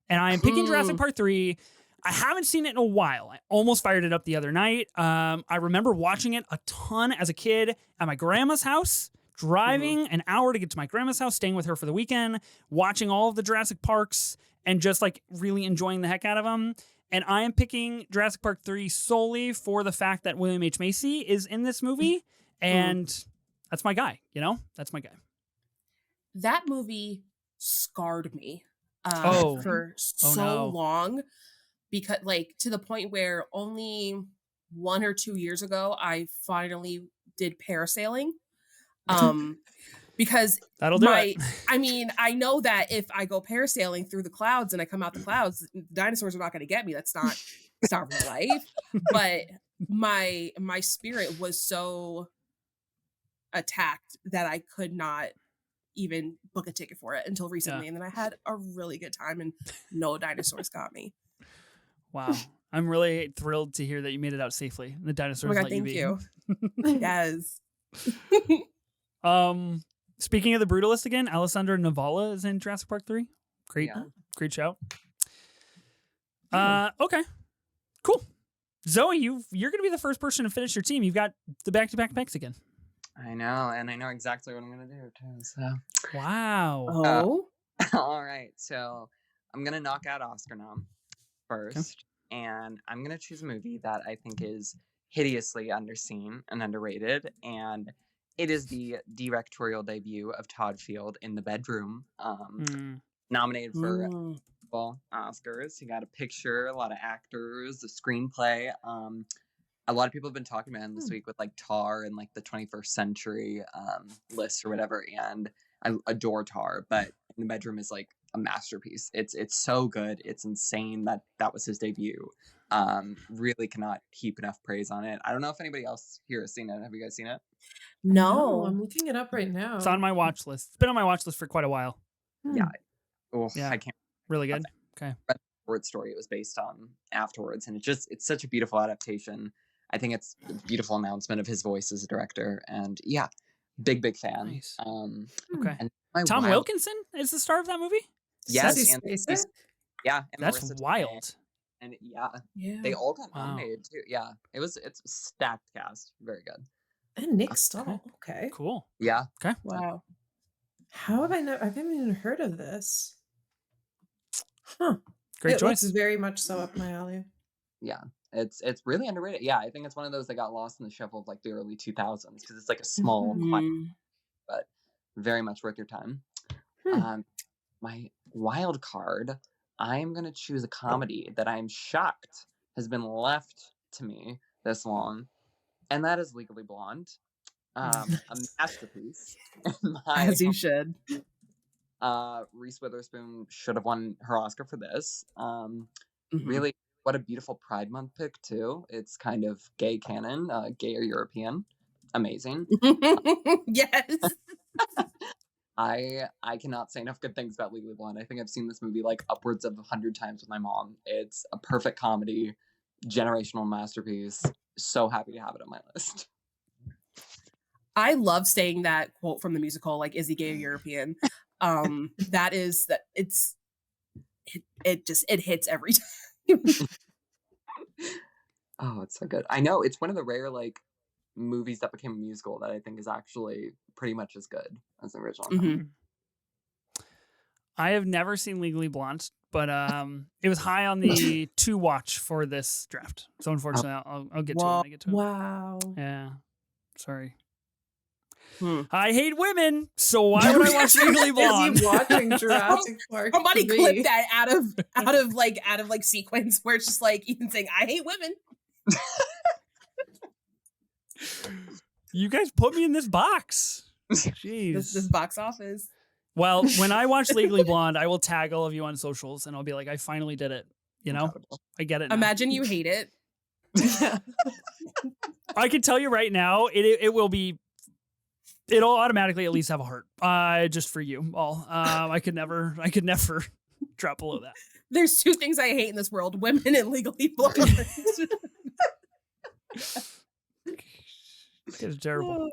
and I am picking Jurassic Park 3. I haven't seen it in a while. I almost fired it up the other night. I remember watching it a ton as a kid at my grandma's house, driving an hour to get to my grandma's house, staying with her for the weekend, watching all of the Jurassic Parks, and just like really enjoying the heck out of them. And I am picking Jurassic Park 3 solely for the fact that William H. Macy is in this movie, and that's my guy, you know? That's my guy. That movie scarred me for no. long, because like to the point where only 1 or 2 years ago I finally did parasailing. Because That'll do it. I mean, I know that if I go parasailing through the clouds and I come out the clouds, the dinosaurs are not going to get me. It's not real life. But my spirit was so attacked that I could not even book a ticket for it until recently. And then I had a really good time and no dinosaurs got me. Wow. I'm really thrilled to hear that you made it out safely. The Oh dinosaurs my God, let you thank be. you. Yes. Speaking of the Brutalist again, Alessandro Nivola is in Jurassic Park 3. Great, great shout. Okay, cool. Zoe, you're gonna be the first person to finish your team. You've got the back-to-back picks again. I know, and I know exactly what I'm gonna do too. So Wow. Oh. all right, so I'm gonna knock out Oscar nom first, and I'm gonna choose a movie that I think is hideously underseen and underrated, and it is the directorial debut of Todd Field in The Bedroom, nominated for multiple Oscars. He got a picture, a lot of actors, a screenplay. A lot of people have been talking about him this week with like Tar and like the 21st Century list or whatever, and I adore Tar, but In the Bedroom is like a masterpiece. It's so good. It's insane that was his debut. Really cannot heap enough praise on it. I don't know if anybody else here has seen it. Have you guys seen it? No. I'm looking it up right now. It's on my watch list. It's been on my watch list for quite a while. Yeah. Oh, Yeah. I can't Really good. Okay. read the short story it was based on afterwards, and it's such a beautiful adaptation. I think it's a beautiful announcement of his voice as a director, and yeah, big fan. Nice. Okay. And Tom Wilkinson is the star of that movie? Yes, Sissy and Spacek? yeah, and That's Marissa Tomei. wild. And yeah, Yeah. they all got Wow. nominated too. Yeah, it's a stacked cast. Very good. And Nick Stahl. Okay. Cool. Yeah. Okay. Wow. How have I never? I haven't even heard of this. Huh. Great It looks choice. very much so up my alley. Yeah. It's really underrated. Yeah, I think it's one of those that got lost in the shuffle of like the early 2000s because it's like a small, quiet, but very much worth your time. Hmm. My wild card. I'm going to choose a comedy that I'm shocked has been left to me this long, and that is Legally Blonde. A masterpiece. As you should. Reese Witherspoon should have won her Oscar for this. Really, what a beautiful Pride Month pick, too. It's kind of gay canon, gay or European. Amazing. Yes. I cannot say enough good things about Legally Blonde. I think I've seen this movie like upwards of 100 times with my mom. It's a perfect comedy, generational masterpiece. So happy to have it on my list. I love saying that quote from the musical, like, is he gay or European? That is that it hits every time. Oh, it's so good. I know it's one of the rare like movies that became a musical that I think is actually pretty much as good as the original. I have never seen Legally Blonde, but it was high on the to watch for this draft. So unfortunately, I'll get to it when I get to it. Wow. Yeah. Sorry. I hate women, so why would I watch Legally Blonde? Is he watching Jurassic Park? Somebody 3? clip that out of sequence where it's just like Ethan saying, "I hate women." You guys put me in this box. Jeez. This box office. Well, when I watch Legally Blonde, I will tag all of you on socials, and I'll be like, I finally did it. You know, I get it now. Imagine you hate it. I can tell you right now, it will be. It'll automatically at least have a heart. Just for you all. I could never drop below that. There's two things I hate in this world: women and Legally Blonde. It's terrible.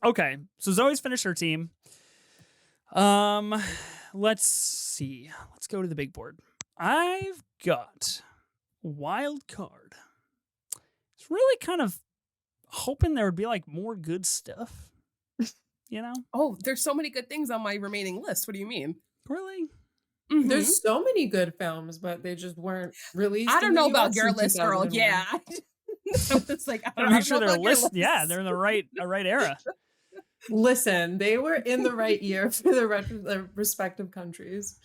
Okay, so Zoe's finished her team. Let's see. Let's go to the big board. I've got wild card. It's really kind of hoping there would be like more good stuff. You know? Oh, there's so many good things on my remaining list. What do you mean? Really? Mm-hmm. There's so many good films, but they just weren't released. I don't in the know about US your in list, girl. 2001. Yeah. I was like, I don't Make sure know they're about your list. Yeah, they're in the right era. Listen, they were in the right year for the respective countries.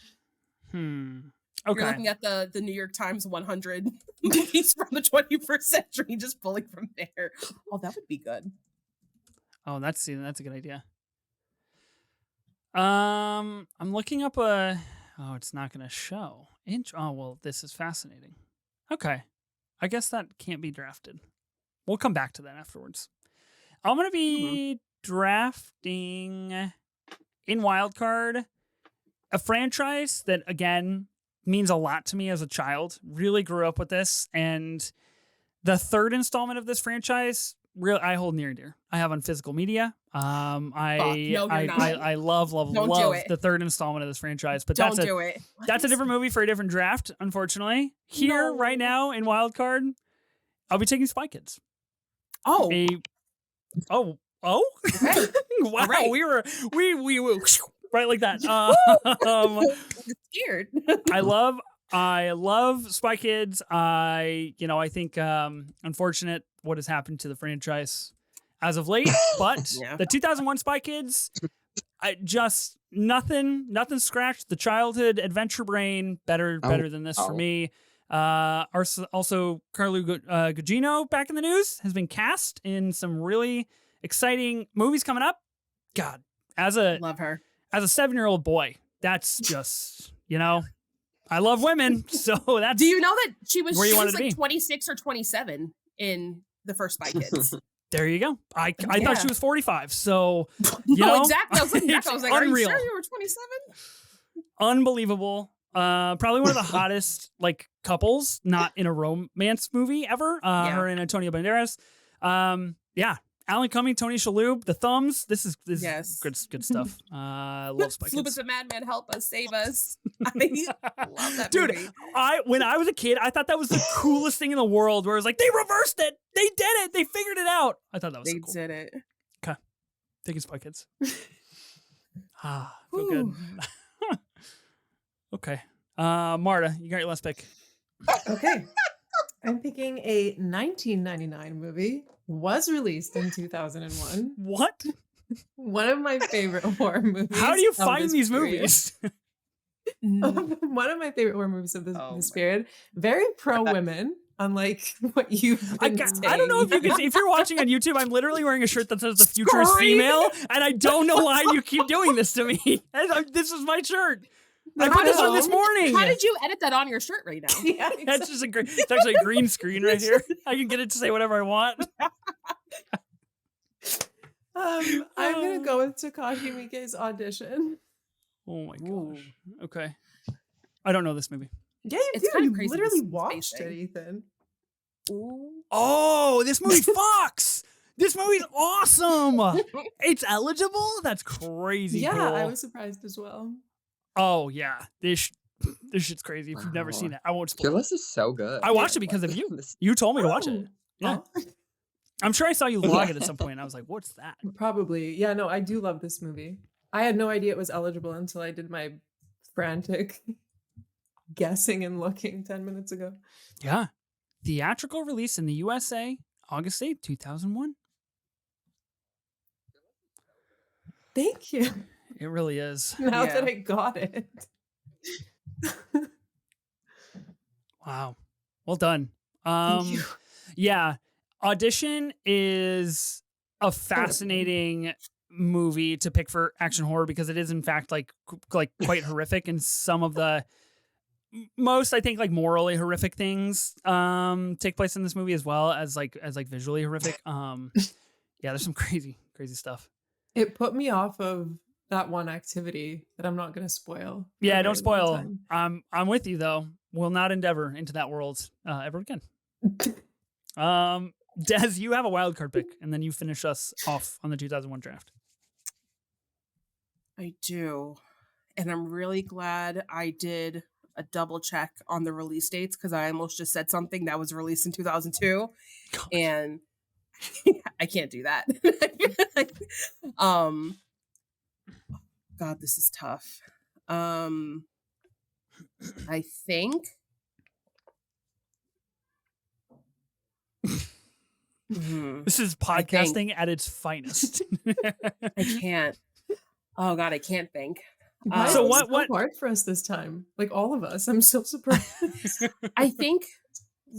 Okay. You're looking at the New York Times 100 movies from the 21st century, just pulling from there. Oh, that would be good. Oh, that's a good idea. I'm looking up it's not going to show. Oh, well, this is fascinating. Okay. I guess that can't be drafted. We'll come back to that afterwards. I'm going to be drafting in wildcard a franchise that, again, means a lot to me as a child. Really grew up with this. And the third installment of this franchise, I hold near and dear. I have on physical media. I love the third installment of this franchise, but that's a different movie for a different draft. Unfortunately, right now in wild card, I'll be taking Spy Kids. Okay. Wow, right. we right like that. Scared. I love Spy Kids. I think unfortunate what has happened to the franchise as of late, but the 2001 Spy Kids, nothing scratched the childhood adventure brain better than this for me. Also, Carlo Gugino back in the news has been cast in some really exciting movies coming up. God, love her as a 7-year-old boy. That's just I love women, so that's. Do you know that she was 26 or 27 in the first Spy Kids? There you go. I thought she was 45, so exactly. I was like, unreal. Are you sure you were 27? Unbelievable. Probably one of the hottest couples, not in a romance movie ever. Her and Antonio Banderas. Alan Cumming, Tony Shalhoub, the thumbs. This is good stuff. Love Spy Kids. Flip us a madman, help us, save us. I love that Dude, movie. When I was a kid, I thought that was the coolest thing in the world. Where it was like they reversed it, they did it, they figured it out. I thought that was so cool. They did it. Okay, taking Spy Kids. Feel good. Okay, Marta, you got your last pick. Okay. I'm picking a 1999 movie, was released in 2001. What? One of my favorite horror movies. How do you find these movies? One of my favorite horror movies of Oh this my period. Very pro women, unlike what you've I been don't know if you can see, if you're watching on YouTube, I'm literally wearing a shirt that says the future is Sorry. female, and I don't know why you keep doing this to me. This is my shirt. I put this on this morning. How did you edit that on your shirt right now? Yeah, That's just it's actually a green screen right here. I can get it to say whatever I want. I'm gonna go with Takashi Miike's Audition. Oh my gosh. Okay. I don't know this movie. Yeah, you It's do. kind of You crazy literally to see watched spacing. it, Ethan. Ooh. Oh, this movie fucks. This movie's awesome. It's eligible? That's crazy Yeah, cool. I was surprised as well. Oh, yeah. This shit's crazy. If you've never seen it, I won't Your spoil it. list is so good. I watched it because of you. This- You told me to watch it. Yeah. Oh, I'm sure I saw you log it at some point, and I was like, what's that? probably. Yeah, no, I do love this movie. I had no idea it was eligible until I did my frantic guessing and looking 10 minutes ago. Yeah. Theatrical release in the USA, August 8th, 2001. Thank you. It really is. Now Yeah. that I got it. Wow. Well done. Thank you. Yeah. Audition is a fascinating movie to pick for action horror because it is in fact like quite horrific, and some of the most, I think, like morally horrific things take place in this movie as well as visually horrific. Yeah, there's some crazy stuff. It put me off of that one activity that I'm not going to spoil. for a Yeah, very don't spoil. long I'm with you though. Will not endeavor into that world ever again. time. Des, you have a wild card pick, and then you finish us off on the 2001 draft. I do. And I'm really glad I did a double check on the release dates because I almost just said something that was released in 2002. And I can't do that. God, this is tough. I think This is podcasting at its finest. I can't. Oh God, I can't think. Why So is what- it so what- hard for us this time? Like all of us. I'm so surprised. I think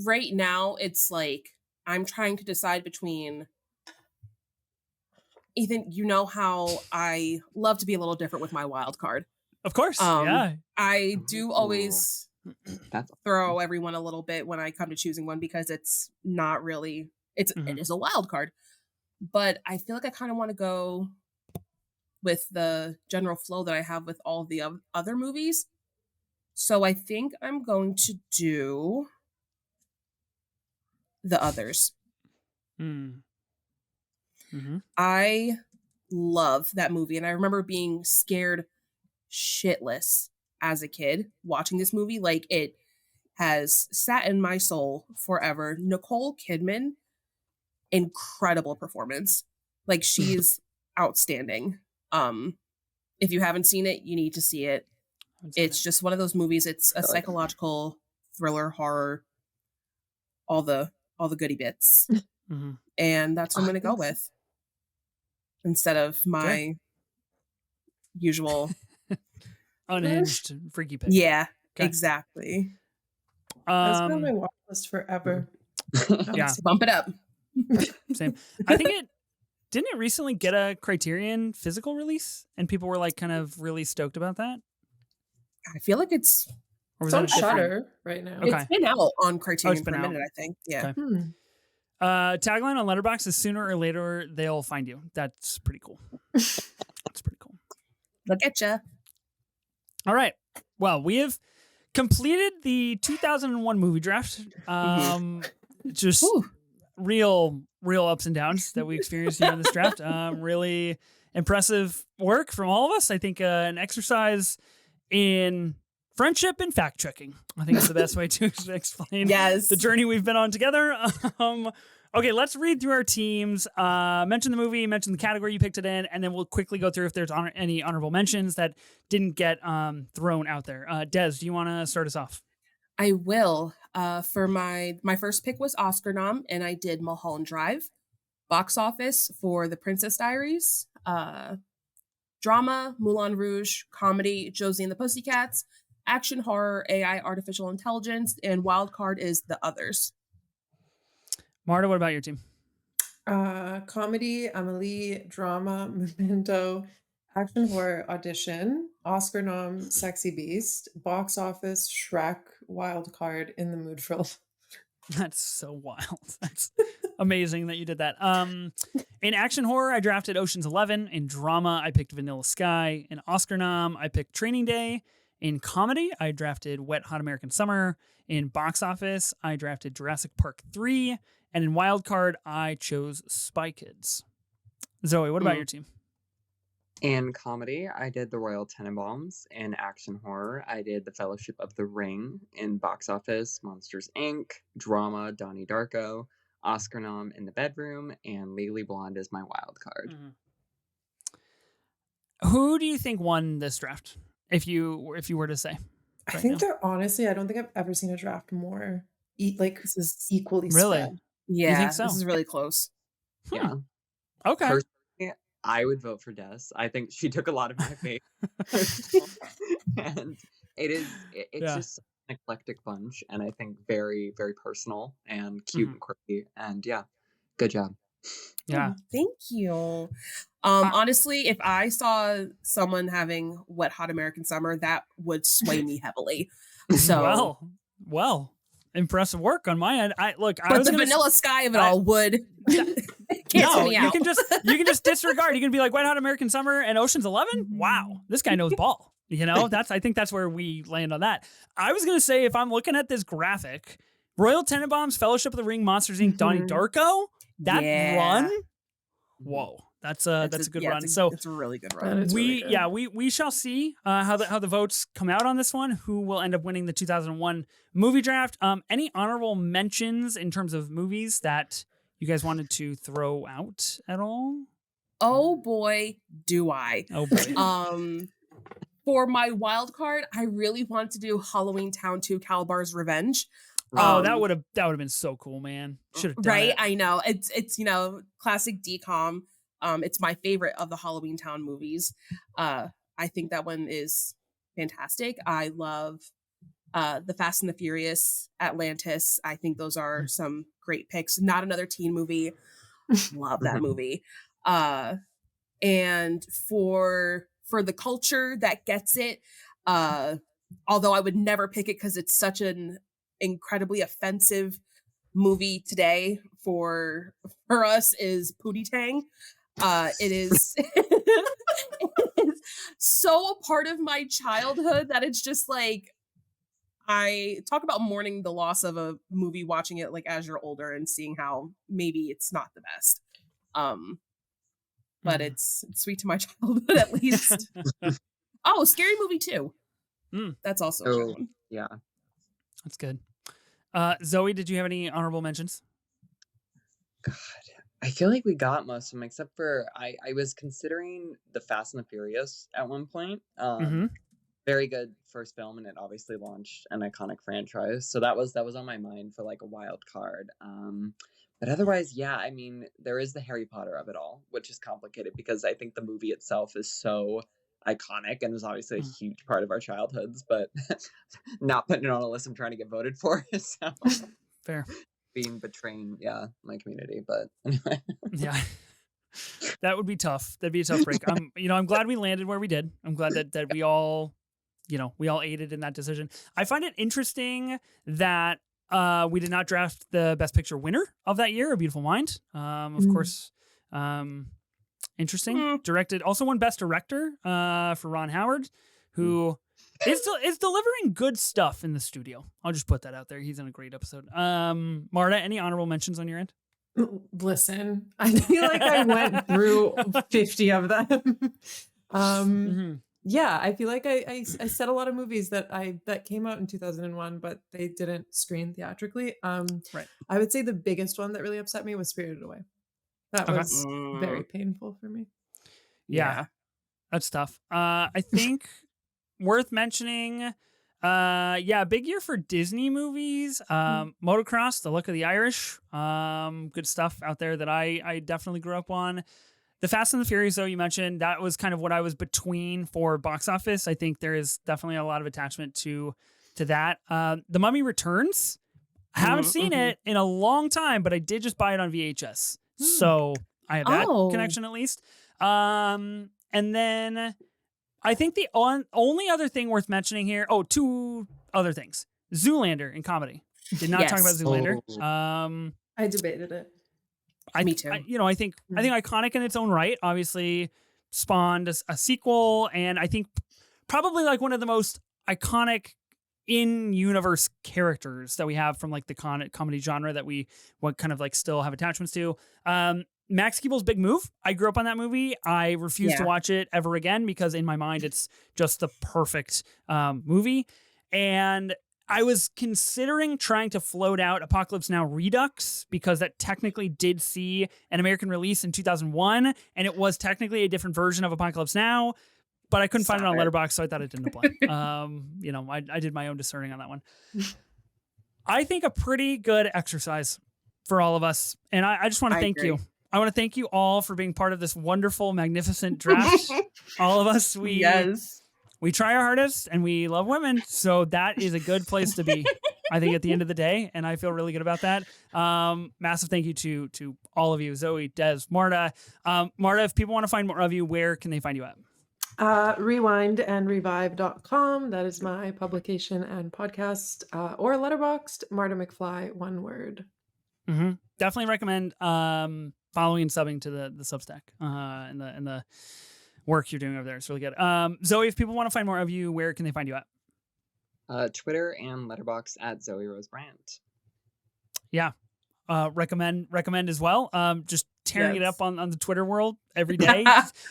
right now it's like I'm trying to decide between Ethan, you know how I love to be a little different with my wild card. Of course. Um, Yeah. I do always That's throw everyone a little bit when I come to choosing one because it's not really it is a wild card. But I feel like I kind of want to go with the general flow that I have with all the other movies. So I think I'm going to do The Others. Mm. Mm-hmm. I love that movie, and I remember being scared shitless as a kid watching this movie. Like, it has sat in my soul forever. Nicole Kidman, incredible performance. Like, she's outstanding. If you haven't seen it, you need to see it. It's just one of those movies. It's a psychological thriller, horror, all the goody bits. Mm-hmm. And that's what I'm gonna go with instead of my usual. Unhinged freaky pick. Yeah, Okay. exactly. That's been on my watch list forever. Yeah. Bump it up. Same. I think didn't it recently get a Criterion physical release, and people were like kind of really stoked about that? I feel like it's Or was It's on that a different- Shutter right now. Okay. it's been out on Criterion been for a out. minute, I think. Yeah. Okay. Hmm. Tagline on Letterboxd is "Sooner or later they'll find you." That's pretty cool. That's pretty cool. Look at ya. All right. Well, we have completed the 2001 movie draft. Just Whew. real ups and downs that we experienced here in this draft. Really impressive work from all of us. I think an exercise in friendship and fact checking. I think it's the best way to explain Yes. the journey we've been on together. Okay, let's read through our teams. Mention the movie, mention the category you picked it in, and then we'll quickly go through if there's any honorable mentions that didn't get thrown out there. Des, do you want to start us off? I will. For my first pick was Oscar nom, and I did Mulholland Drive. Box office for The Princess Diaries. Drama, Moulin Rouge. Comedy, Josie and the Pussycats. action horror, AI, artificial intelligence, and wild card is the others. Marta, what about your team? Comedy, Amelie, drama, Memento, action horror, Audition, Oscar nom, Sexy Beast, box office, Shrek, wild card, In the Mood for Love. That's so wild. That's amazing that you did that. In action horror, I drafted Ocean's 11. In drama, I picked Vanilla Sky. In Oscar nom, I picked Training Day. In comedy, I drafted Wet Hot American Summer. In box office, I drafted Jurassic Park 3. And in wild card, I chose Spy Kids. Zoe, what about your team? In comedy, I did The Royal Tenenbaums. In action horror, I did The Fellowship of the Ring. In box office, Monsters, Inc., drama, Donnie Darko, Oscar nom, In the Bedroom, and Legally Blonde is my wild card. Who do you think won this draft? If you were to say, I think they're honestly, I don't think I've ever seen a draft more this is equally really spread. Yeah, You think so? this is really close. Yeah. Okay. Personally, I would vote for Des. I think she took a lot of my faith. And it's just an eclectic bunch, and I think very, very personal and cute and quirky. And yeah, good job. Yeah. Thank you. Honestly, if I saw someone having Wet Hot American Summer, that would sway me heavily. So well, impressive work on my end. But the Vanilla Sky of it all would cancel me out. You can just disregard. You can be like Wet Hot American Summer and Ocean's 11. Wow, this guy knows ball. You know, I think that's where we land on that. I was gonna say, if I'm looking at this graphic, Royal Tenenbaums, Fellowship of the Ring, Monsters Inc., Donnie Darko, that run. Whoa. That's a good run. It's a really good run. We shall see how the votes come out on this one. Who will end up winning the 2001 movie draft? Any honorable mentions in terms of movies that you guys wanted to throw out at all? Oh boy, do I! Oh boy. For my wild card, I really wanted to do Halloween Town 2: Calabar's Revenge. That would have been so cool, man. Should have done it. I know it's classic DCOM. It's my favorite of the Halloween Town movies. I think that one is fantastic. I love the Fast and the Furious, Atlantis. I think those are some great picks. Not Another Teen Movie. Love that movie. And for the culture that gets it, although I would never pick it because it's such an incredibly offensive movie today for us, is Pootie Tang. It is so a part of my childhood that it's just like, I talk about mourning the loss of a movie, watching it like as you're older and seeing how maybe it's not the best. But it's sweet to my childhood at least. Oh, Scary Movie 2. That's also a good one. Yeah. That's good. Zoe, did you have any honorable mentions? God, I feel like we got most of them, except for I was considering the Fast and the Furious at one point. Very good first film, and it obviously launched an iconic franchise. So that was on my mind for like a wild card. But otherwise, yeah, I mean, there is the Harry Potter of it all, which is complicated because I think the movie itself is so iconic and was obviously a huge part of our childhoods, but not putting it on a list I'm trying to get voted for. So fair. Betraying, my community, but anyway. Yeah. That would be tough. That'd be a tough break. I'm glad we landed where we did. I'm glad that we all, we all aided in that decision. I find it interesting that we did not draft the Best Picture winner of that year, A Beautiful Mind. Of course, interesting. Directed, also won Best Director for Ron Howard, who is delivering good stuff in the studio. I'll just put that out there. He's in a great episode. Marta, any honorable mentions on your end? Listen, I feel like I went through 50 of them. Yeah, I feel like I said a lot of movies that came out in 2001, but they didn't screen theatrically. Right. I would say the biggest one that really upset me was Spirited Away. That was very painful for me. Yeah. That's tough. I think worth mentioning, big year for Disney movies. Motocross, The Luck of the Irish. Good stuff out there that I definitely grew up on. The Fast and the Furious, though, you mentioned, that was kind of what I was between for box office. I think there is definitely a lot of attachment to that. The Mummy Returns. I haven't seen it in a long time, but I did just buy it on VHS. So I have that connection at least. And then I think the only other thing worth mentioning here, two other things. Zoolander in comedy. Did not talk about Zoolander. I debated it. Me too. I think iconic in its own right. Obviously, spawned a sequel, and I think probably like one of the most iconic in-universe characters that we have from like the comedy genre that we kind of like still have attachments to. Max Keeble's Big Move. I grew up on that movie. I refuse to watch it ever again because in my mind it's just the perfect movie. And I was considering trying to float out Apocalypse Now Redux because that technically did see an American release in 2001, and it was technically a different version of Apocalypse Now, but I couldn't find it on Letterboxd, so I thought it didn't apply. I did my own discerning on that one. I think a pretty good exercise for all of us, and I just want to thank you. I want to thank you all for being part of this wonderful, magnificent draft. All of us, we try our hardest and we love women. So that is a good place to be, I think, at the end of the day. And I feel really good about that. Massive thank you to all of you, Zoe, Des, Marta. Marta, if people want to find more of you, where can they find you at? Rewindandrevive.com. That is my publication and podcast, or Letterboxd, Marta McFly, one word. Definitely recommend following and subbing to the Substack and the work you're doing over there. It's really good. Zoe, if people want to find more of you, where can they find you at? Twitter and Letterboxd at Zoe Rose Bryant. Yeah. Recommend as well. Just tearing it up on the Twitter world every day.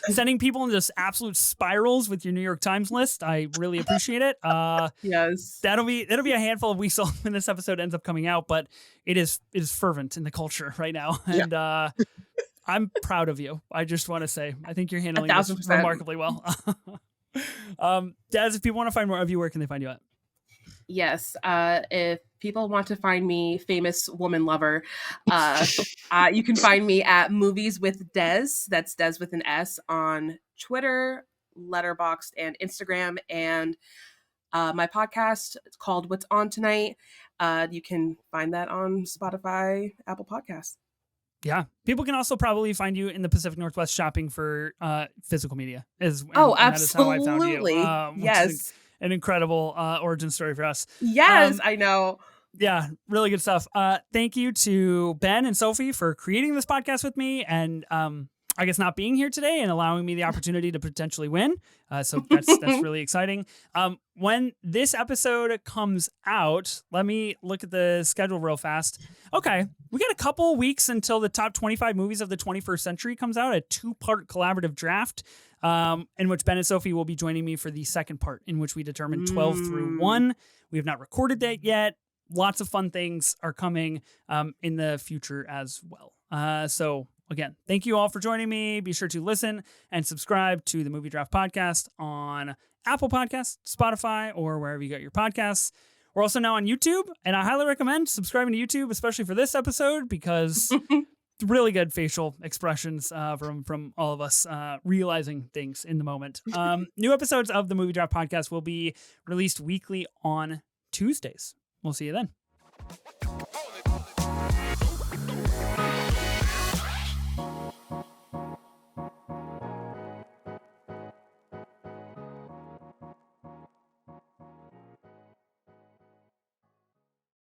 Sending people into just absolute spirals with your New York Times list. I really appreciate it. Yes. It'll be a handful of weeks when this episode ends up coming out, but it is fervent in the culture right now. And I'm proud of you. I just want to say, I think you're handling this remarkably well. Des, if people want to find more of you, where can they find you at? Yes. If people want to find me, famous woman lover, you can find me at Movies with Des. That's Des with an S on Twitter, Letterboxd, and Instagram. And my podcast, it's called What's On Tonight. You can find that on Spotify, Apple Podcasts. Yeah. People can also probably find you in the Pacific Northwest shopping for physical media. Absolutely. That is how I found you. Yes. An incredible origin story for us. Yes, I know. Yeah, really good stuff. Thank you to Ben and Sophie for creating this podcast with me and I guess not being here today and allowing me the opportunity to potentially win. So that's really exciting. When this episode comes out, let me look at the schedule real fast. Okay, we got a couple weeks until the top 25 movies of the 21st century comes out, a 2-part collaborative draft in which Ben and Sophie will be joining me for the second part, in which we determine 12 through 1. We have not recorded that yet. Lots of fun things are coming in the future as well. So again, thank you all for joining me. Be sure to listen and subscribe to the Movie Draft Podcast on Apple Podcasts, Spotify, or wherever you get your podcasts. We're also now on YouTube, and I highly recommend subscribing to YouTube, especially for this episode, because really good facial expressions from all of us realizing things in the moment. New episodes of the Movie Draft Podcast will be released weekly on Tuesdays. We'll see you then.